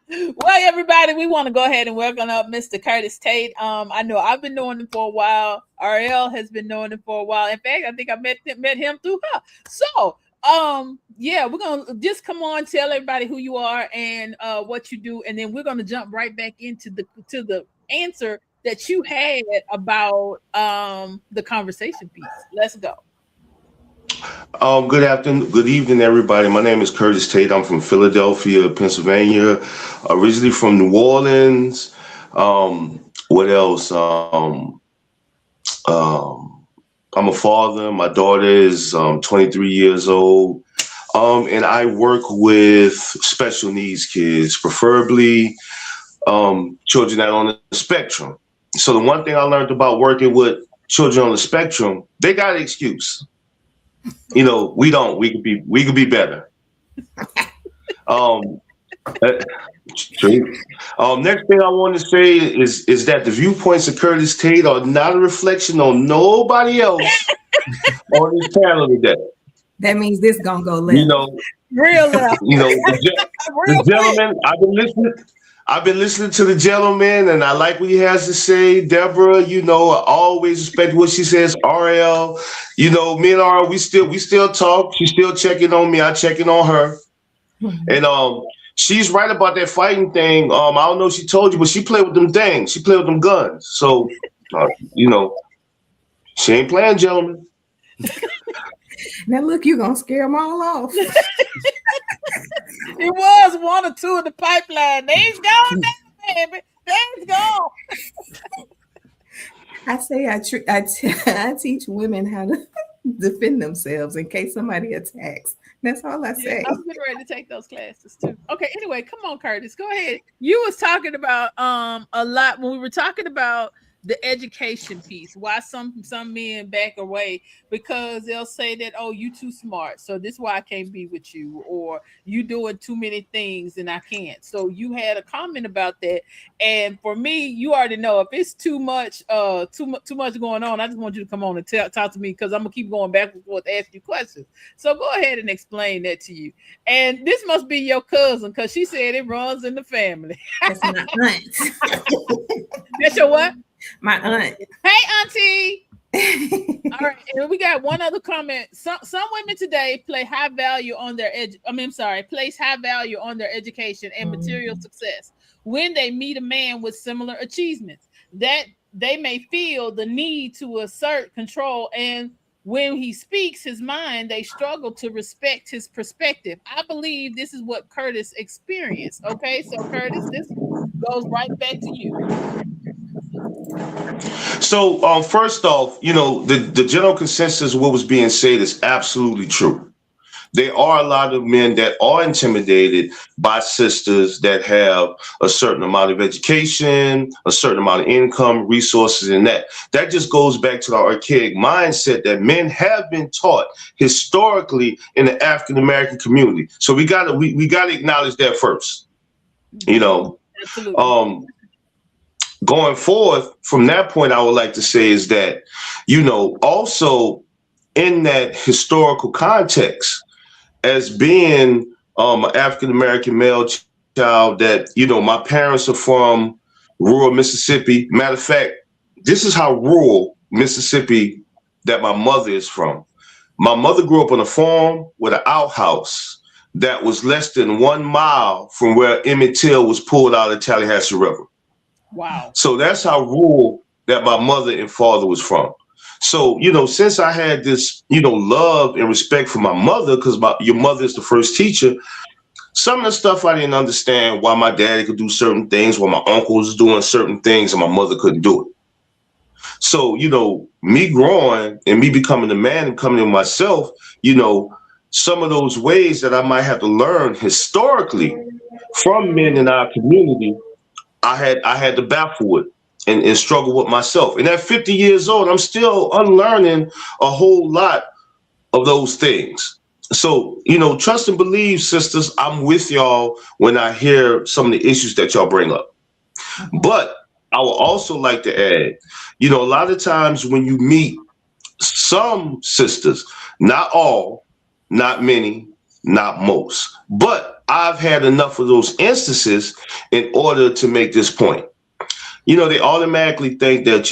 Well, everybody, we want to go ahead and welcome up Mr. Curtis Tate. I know I've been knowing him for a while. RL has been knowing him for a while. In fact, I think I met him through her. So, we're gonna just come on, tell everybody who you are and what you do, and then we're gonna jump right back into the answer that you had about the conversation piece. Let's go. Good evening, everybody. My name is Curtis Tate. I'm from Philadelphia, Pennsylvania, originally from New Orleans. What else? I'm a father. My daughter is 23 years old. And I work with special needs kids, preferably children that are on the spectrum. So the one thing I learned about working with children on the spectrum, they got an excuse. We don't. We could be better. Next thing I want to say is that the viewpoints of Curtis Tate are not a reflection on nobody else on this panel today. That means this gonna go left. Real left. You know, Real the gentleman. I've been listening to the gentleman, and I like what he has to say. Deborah, you know, I always respect what she says. RL, you know, me and RL, we still talk. She's still checking on me. I checking on her, and she's right about that fighting thing. I don't know if she told you, but she played with them things. She played with them guns. So, you know, she ain't playing, gentlemen. Now look, you gonna scare them all off. It was 1 or 2 in the pipeline. They's gone now, baby. They's gone. I say I teach women how to defend themselves in case somebody attacks. That's all I say. I'm getting ready to take those classes too. Okay, anyway, come on, Curtis. Go ahead. You was talking about a lot when we were talking about the education piece, why some men back away because they'll say that, oh, you too smart, so this is why I can't be with you, or you doing too many things and I can't. So you had a comment about that, and for me, you already know if it's too much going on, I just want you to come on and talk to me because I'm gonna keep going back and forth, ask you questions. So go ahead and explain that to you. And this must be your cousin because she said it runs in the family. That's my aunt. That's your what? My aunt. Hey, auntie. All right, and we got one other comment. Some women today place high value on their education and material success when they meet a man with similar achievements. That they may feel the need to assert control, and when he speaks his mind, they struggle to respect his perspective. I believe this is what Curtis experienced. Okay, so Curtis, this goes right back to you. So, first off, you know, the general consensus of what was being said is absolutely true. There are a lot of men that are intimidated by sisters that have a certain amount of education, a certain amount of income, resources, and that just goes back to the archaic mindset that men have been taught historically in the African American community. So we gotta acknowledge that first. You know, Absolutely. Going forth from that point, I would like to say is that, you know, also in that historical context, as being an African-American male child that, you know, my parents are from rural Mississippi. Matter of fact, this is how rural Mississippi that my mother is from. My mother grew up on a farm with an outhouse that was less than 1 mile from where Emmett Till was pulled out of the Tallahassee River. Wow. So that's how rural that my mother and father was from. So, you know, since I had this, you know, love and respect for my mother, because your mother is the first teacher, some of the stuff I didn't understand why my daddy could do certain things, why my uncle was doing certain things, and my mother couldn't do it. So, you know, me growing and me becoming a man and coming to myself, you know, some of those ways that I might have to learn historically from men in our community, I had to baffle with and struggle with myself. And at 50 years old, I'm still unlearning a whole lot of those things. So, you know, trust and believe, sisters, I'm with y'all when I hear some of the issues that y'all bring up. But I would also like to add, you know, a lot of times when you meet some sisters, not all, not many, not most, but I've had enough of those instances in order to make this point. You know, they automatically think that,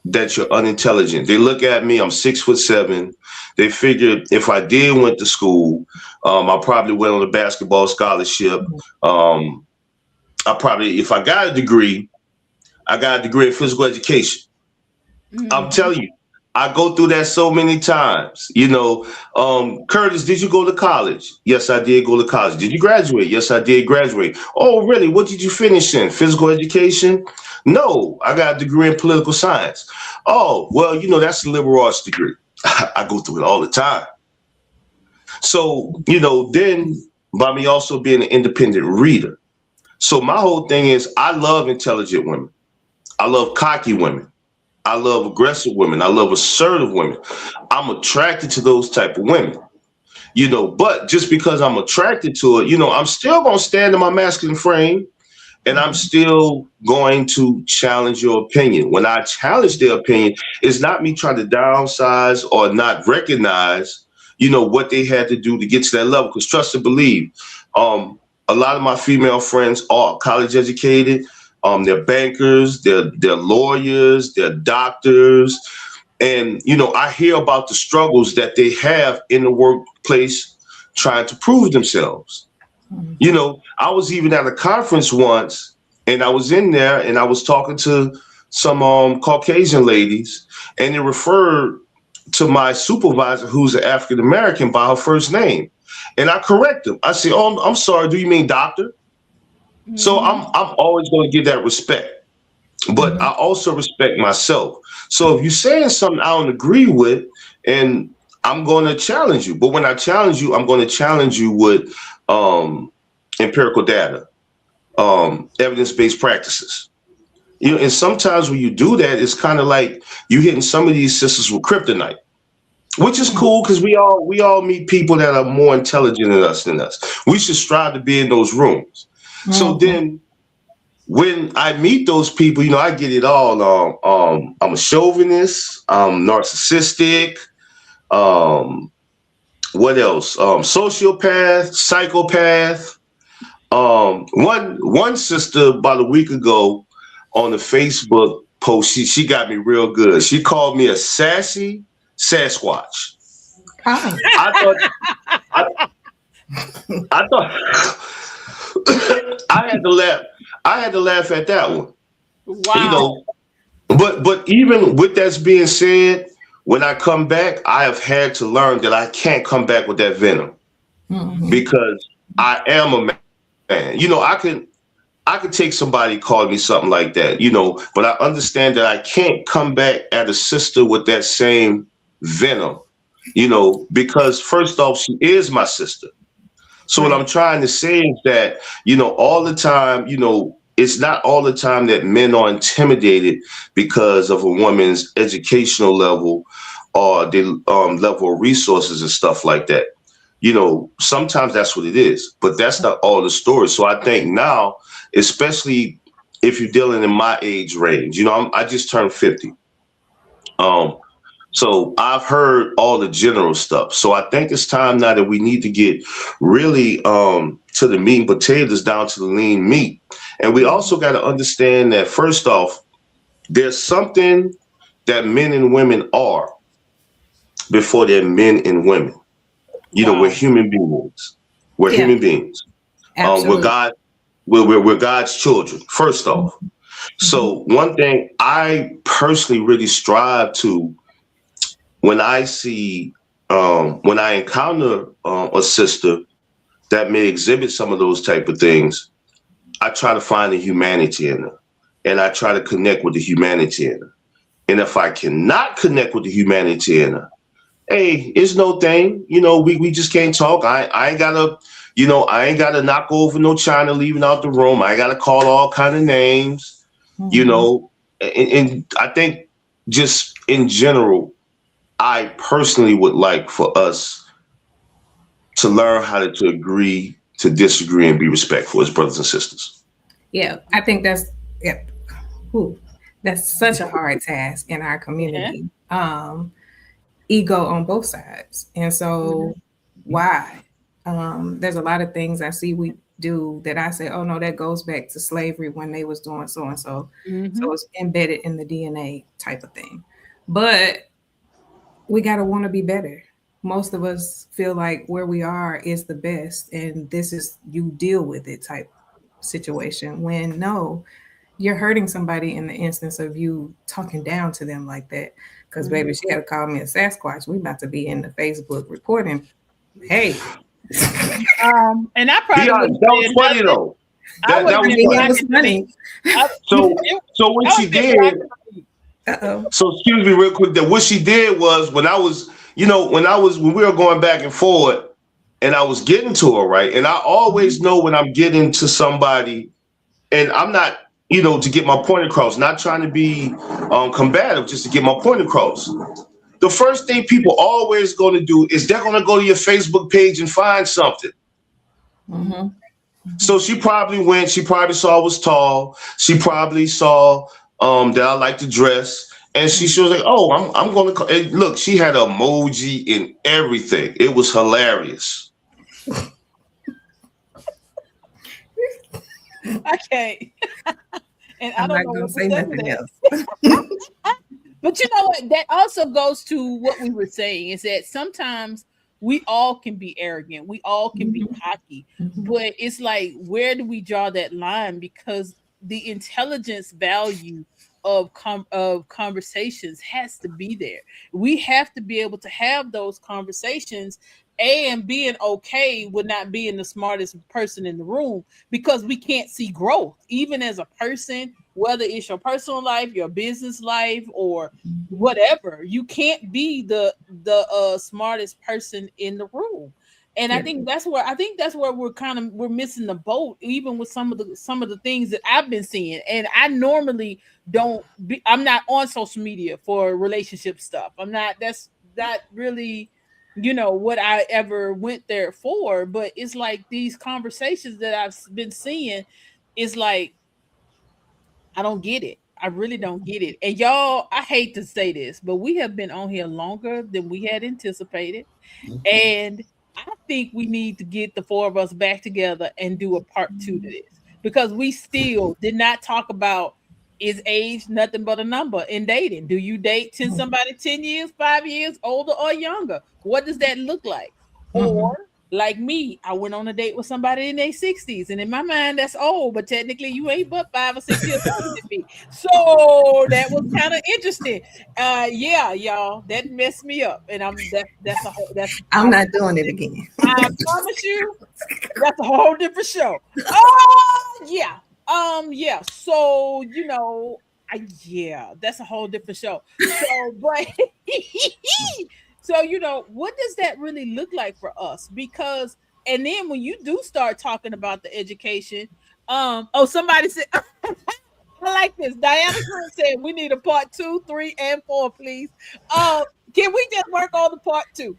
that you're unintelligent. They look at me, I'm 6'7". They figure if I did went to school, I probably went on a basketball scholarship. If I got a degree, I got a degree in physical education. Mm-hmm. I'm telling you, I go through that so many times. You know, Curtis, did you go to college? Yes, I did go to college. Did you graduate? Yes, I did graduate. Oh, really? What did you finish in? Physical education? No, I got a degree in political science. Oh, well, you know, that's a liberal arts degree. I go through it all the time. So, you know, then by me also being an independent reader. So my whole thing is I love intelligent women. I love cocky women. I love aggressive women. I love assertive women. I'm attracted to those type of women, you know, but just because I'm attracted to it, you know, I'm still going to stand in my masculine frame and I'm still going to challenge your opinion. When I challenge their opinion, it's not me trying to downsize or not recognize, what they had to do to get to that level. Because trust and believe, a lot of my female friends are college educated. They're bankers, they're lawyers, they're doctors. And, I hear about the struggles that they have in the workplace trying to prove themselves. I was even at a conference once, and I was in there and I was talking to some Caucasian ladies, and they referred to my supervisor, who's an African American, by her first name. And I correct them. I say, "Oh, I'm sorry. Do you mean doctor?" Mm-hmm. So I'm always going to give that respect, but I also respect myself. So if you're saying something I don't agree with, and I'm going to challenge you, but when I challenge you, I'm going to challenge you with empirical data, evidence-based practices. And sometimes when you do that, it's kind of like you hitting some of these sisters with kryptonite, which is cool because we all meet people that are more intelligent than us. We should strive to be in those rooms. Mm-hmm. So then when I meet those people, I get it all. I'm a chauvinist, I'm narcissistic. What else? Sociopath, psychopath. One sister about a week ago on the Facebook post, she got me real good. She called me a sassy Sasquatch. Oh. I thought I had to laugh. I had to laugh at that one. Wow. But even with that being said, when I come back, I have had to learn that I can't come back with that venom because I am a man. I could take somebody calling me something like that, but I understand that I can't come back at a sister with that same venom, because first off, she is my sister. So what I'm trying to say is that, all the time, it's not all the time that men are intimidated because of a woman's educational level or the level of resources and stuff like that. Sometimes that's what it is, but that's not all the story. So I think now, especially if you're dealing in my age range, I just turned 50. So I've heard all the general stuff. So I think it's time now that we need to get really to the meat and potatoes, down to the lean meat. And we also got to understand that, first off, there's something that men and women are before they're men and women. We're human beings. We're human beings. We're God. We're God's children, first off. Mm-hmm. So one thing I personally really strive to, when I see, when I encounter a sister that may exhibit some of those type of things, I try to find the humanity in her, and I try to connect with the humanity in her. And if I cannot connect with the humanity in her, hey, it's no thing. We just can't talk. I ain't gotta, I ain't gotta knock over no China leaving out the room. I ain't gotta call all kind of names, and I think just in general, I personally would like for us to learn how to agree to disagree and be respectful as brothers and sisters. Yeah, I think that's such a hard task in our community. Yeah. Ego on both sides. And so why? There's a lot of things I see we do that I say, oh no, that goes back to slavery when they was doing so and so. So it's embedded in the DNA type of thing. But we got to want to be better. Most of us feel like where we are is the best, and this is you deal with it type situation, when no, you're hurting somebody in the instance of you talking down to them like that. Because baby, she had to call me a Sasquatch. We about to be in the Facebook reporting. Hey. And I probably that was funny though. That was funny. So what she did. So excuse me real quick. That what she did was when we were going back and forward, and I was getting to her, right. And I always know when I'm getting to somebody, and I'm not, to get my point across, not trying to be combative, just to get my point across. The first thing people always going to do is they're going to go to your Facebook page and find something. So she probably went, she probably saw I was tall. She probably saw that I like to dress. And she was like, "Oh, I'm going to call." And look, she had an emoji in everything. It was hilarious. I can't. And I I'm don't not know gonna what say to say nothing to else. that. But you know what? That also goes to what we were saying is that sometimes we all can be arrogant. We all can be cocky. But it's like, where do we draw that line? Because the intelligence value of conversations has to be there. We have to be able to have those conversations and being okay with not being the smartest person in the room, because we can't see growth even as a person, whether it's your personal life, your business life, or whatever. You can't be the smartest person in the room. And I think that's where we're missing the boat, even with some of the things that I've been seeing. And I normally I'm not on social media for relationship stuff. That's not really, what I ever went there for. But it's like these conversations that I've been seeing is like, I don't get it. I really don't get it. And y'all, I hate to say this, but we have been on here longer than we had anticipated. And I think we need to get the four of us back together and do a part 2 to this, because we still did not talk about, is age nothing but a number in dating? Do you date somebody 10 years, 5 years older or younger? What does that look like? Or like me, I went on a date with somebody in their 60s, and in my mind, that's old, but technically you ain't but 5 or 6 years older than me. So that was kind of interesting. Yeah, y'all, that messed me up, and I'm not doing it again. I promise you, that's a whole different show. Oh yeah. Yeah. So that's a whole different show. So, but so what does that really look like for us? Because, and then when you do start talking about the education, somebody said, I like this. Diana Green said we need a part 2, 3, and 4, please. Can we just work on the part 2?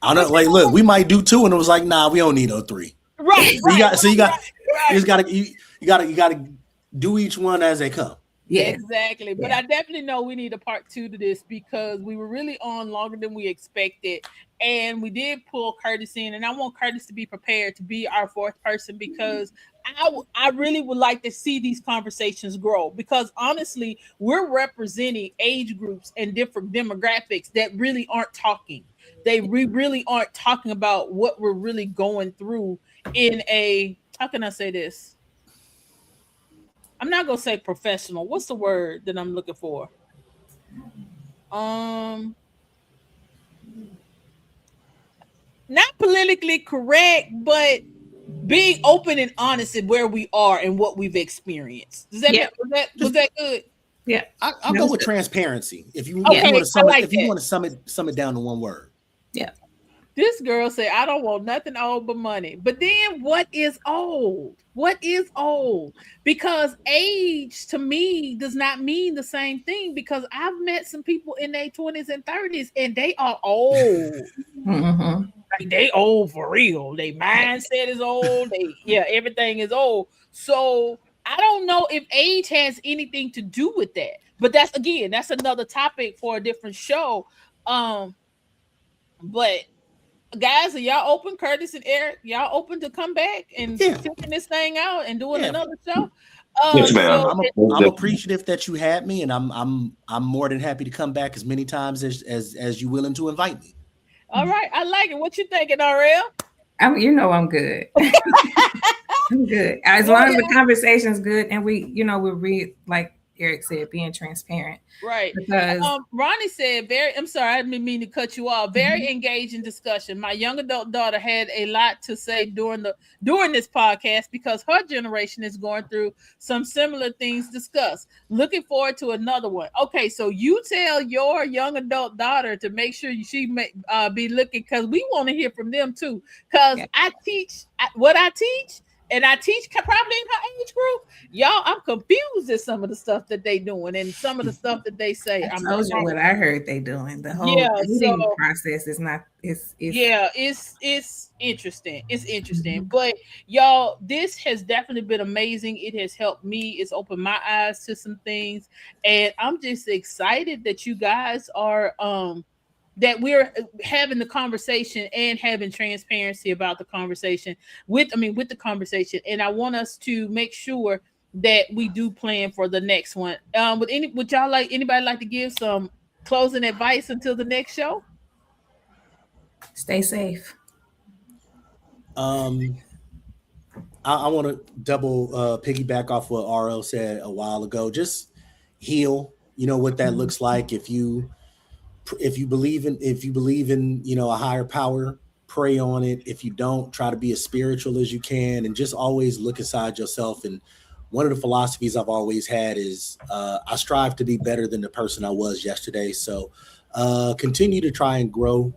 I don't know. Like, look, we might do 2, and it was like, nah, we don't need no 3. Right. You gotta do each one as they come. Yeah, exactly. But I definitely know we need a part 2 to this, because we were really on longer than we expected, and we did pull Curtis in, and I want Curtis to be prepared to be our 4th person, because I really would like to see these conversations grow, because honestly, we're representing age groups and different demographics that really aren't talking. We really aren't talking about what we're really going through in a, how can I say this? I'm not gonna say professional. What's the word that I'm looking for? Not politically correct, but being open and honest in where we are and what we've experienced. Was that good? Yeah, I'll go with transparency. If you Okay, want to sum it down to one word. Yeah. This girl said, I don't want nothing old but money. But then what is old? What is old? Because age to me does not mean the same thing, because I've met some people in their 20s and 30s and they are old. Like, they old for real. Their mindset is old. Everything is old. So I don't know if age has anything to do with that. But that's another topic for a different show. But guys, are y'all open? Curtis and Eric, y'all open to come back and taking this thing out and doing another show? Yes, ma'am. I'm appreciative that you had me, and I'm more than happy to come back as many times as you're willing to invite me. All right, I like it. What you thinking, RL? I'm good. I'm good. As long as the conversation's good, and we read, like Eric said, being transparent. Right. Because Ronnie said, I'm sorry, I didn't mean to cut you off. Very engaging discussion. My young adult daughter had a lot to say during this podcast, because her generation is going through some similar things discussed. Looking forward to another one. Okay, so you tell your young adult daughter to make sure she may be looking, because we want to hear from them too. Because I teach what I teach. and I teach probably in her age group. Y'all, I'm confused at some of the stuff that they doing and some of the stuff that they say. I told you what I heard they doing. The whole eating process is not. It's interesting. It's interesting, but y'all, this has definitely been amazing. It has helped me. It's opened my eyes to some things, and I'm just excited that you guys are that we're having the conversation and having transparency about the conversation with the conversation. And I want us to make sure that we do plan for the next one. Would y'all anybody like to give some closing advice until the next show? Stay safe. I want to double piggyback off what RL said a while ago. Just heal. You know what that looks like. If you believe in a higher power, pray on it. If you don't, try to be as spiritual as you can, and just always look inside yourself. And one of the philosophies I've always had is I strive to be better than the person I was yesterday. So continue to try and grow.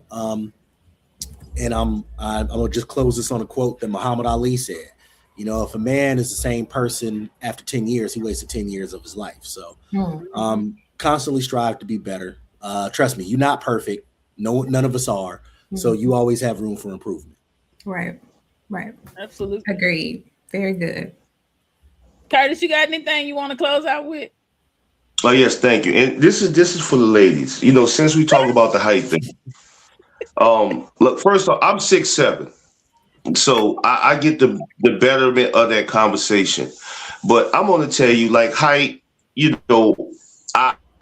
And I'm gonna just close this on a quote that Muhammad Ali said. If a man is the same person after 10 years, he wasted 10 years of his life. So constantly strive to be better. Trust me, you're not perfect. No, none of us are. So you always have room for improvement. Right. Absolutely. Agreed. Very good. Curtis, you got anything you want to close out with? Oh yes, thank you. And this is for the ladies. Since we talk about the height thing. Look, first off, I'm 6'7", so I get the betterment of that conversation. But I'm gonna tell you, like height,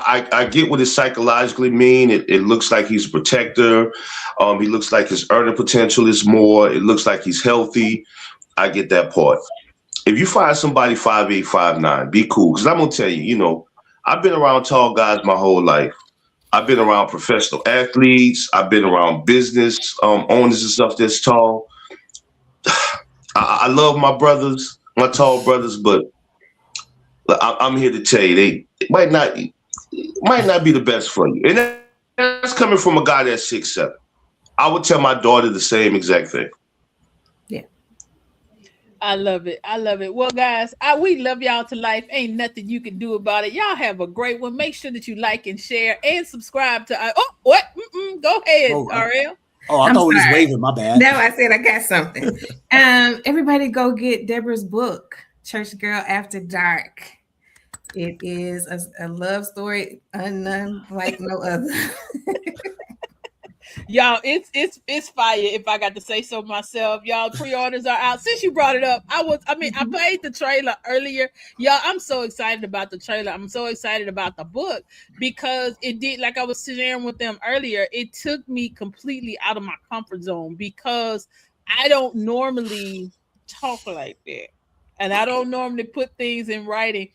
I get what it psychologically mean. It looks like he's a protector. He looks like his earning potential is more. It looks like he's healthy. I get that part. If you find somebody 5'8", 5'9", be cool. Because I'm going to tell you, I've been around tall guys my whole life. I've been around professional athletes. I've been around business owners and stuff that's tall. I love my brothers, my tall brothers, but I'm here to tell you, they might not be the best for you. And that's coming from a guy that's 6'7". I would tell my daughter the same exact thing. Yeah. I love it. Well, guys, we love y'all to life. Ain't nothing you can do about it. Y'all have a great one. Make sure that you like and share and subscribe to what? Go ahead, RL. Oh, I thought we was waving. My bad. No, I said I got something. Everybody go get Deborah's book, Church Girl After Dark. It is a love story unlike no other. Y'all, it's fire, if I got to say so myself. Y'all, pre-orders are out. Since you brought it up, I played the trailer earlier. Y'all, I'm so excited about the trailer. I'm so excited about the book because it did, like I was sharing with them earlier, it took me completely out of my comfort zone because I don't normally talk like that. And I don't normally put things in writing.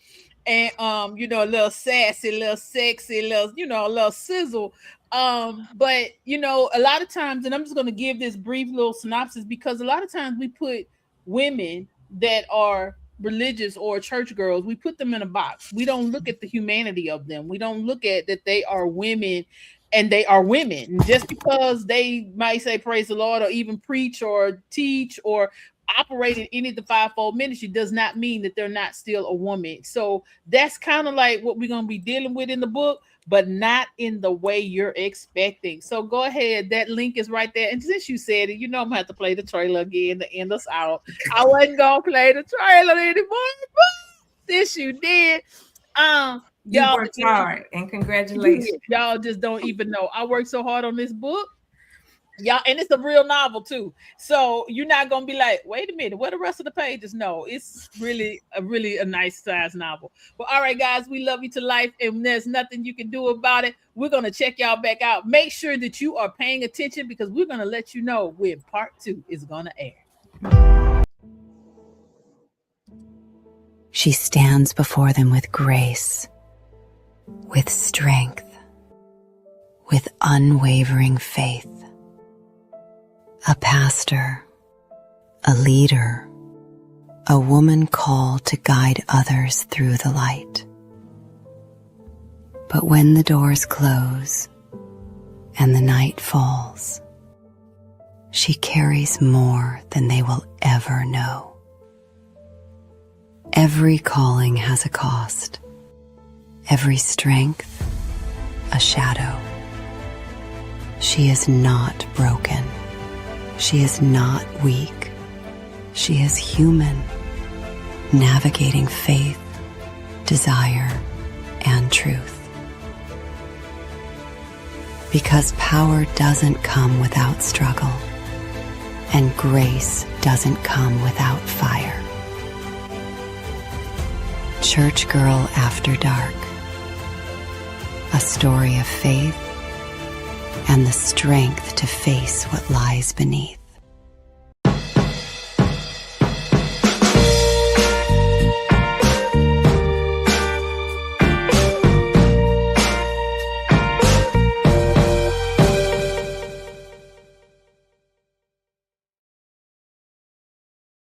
And a little sassy, a little sexy, a little sizzle. But a lot of times, and I'm just going to give this brief little synopsis because a lot of times we put women that are religious or church girls, we put them in a box. We don't look at the humanity of them. We don't look at that they are women and they are women. Just because they might say praise the Lord or even preach or teach or operate in any of the fivefold ministry does not mean that they're not still a woman. So that's kind of like what we're going to be dealing with in the book, but not in the way you're expecting. So go ahead. That link is right there. And since you said it, I'm going to have to play the trailer again to end us out. I wasn't going to play the trailer anymore, but since you did, y'all worked hard and congratulations. Y'all just don't even know. I worked so hard on this book. Y'all, and it's a real novel too. So you're not gonna be like, wait a minute, what the rest of the pages? No, it's really a nice size novel. Well, all right, guys, we love you to life, and there's nothing you can do about it. We're gonna check y'all back out. Make sure that you are paying attention because we're gonna let you know when part 2 is gonna air. She stands before them with grace, with strength, with unwavering faith. A pastor, a leader, a woman called to guide others through the light. But when the doors close and the night falls, she carries more than they will ever know. Every calling has a cost. Every strength, a shadow. She is not broken. She is not weak. She is human, navigating faith, desire, and truth. Because power doesn't come without struggle, and grace doesn't come without fire. Church Girl After Dark. A story of faith and the strength to face what lies beneath.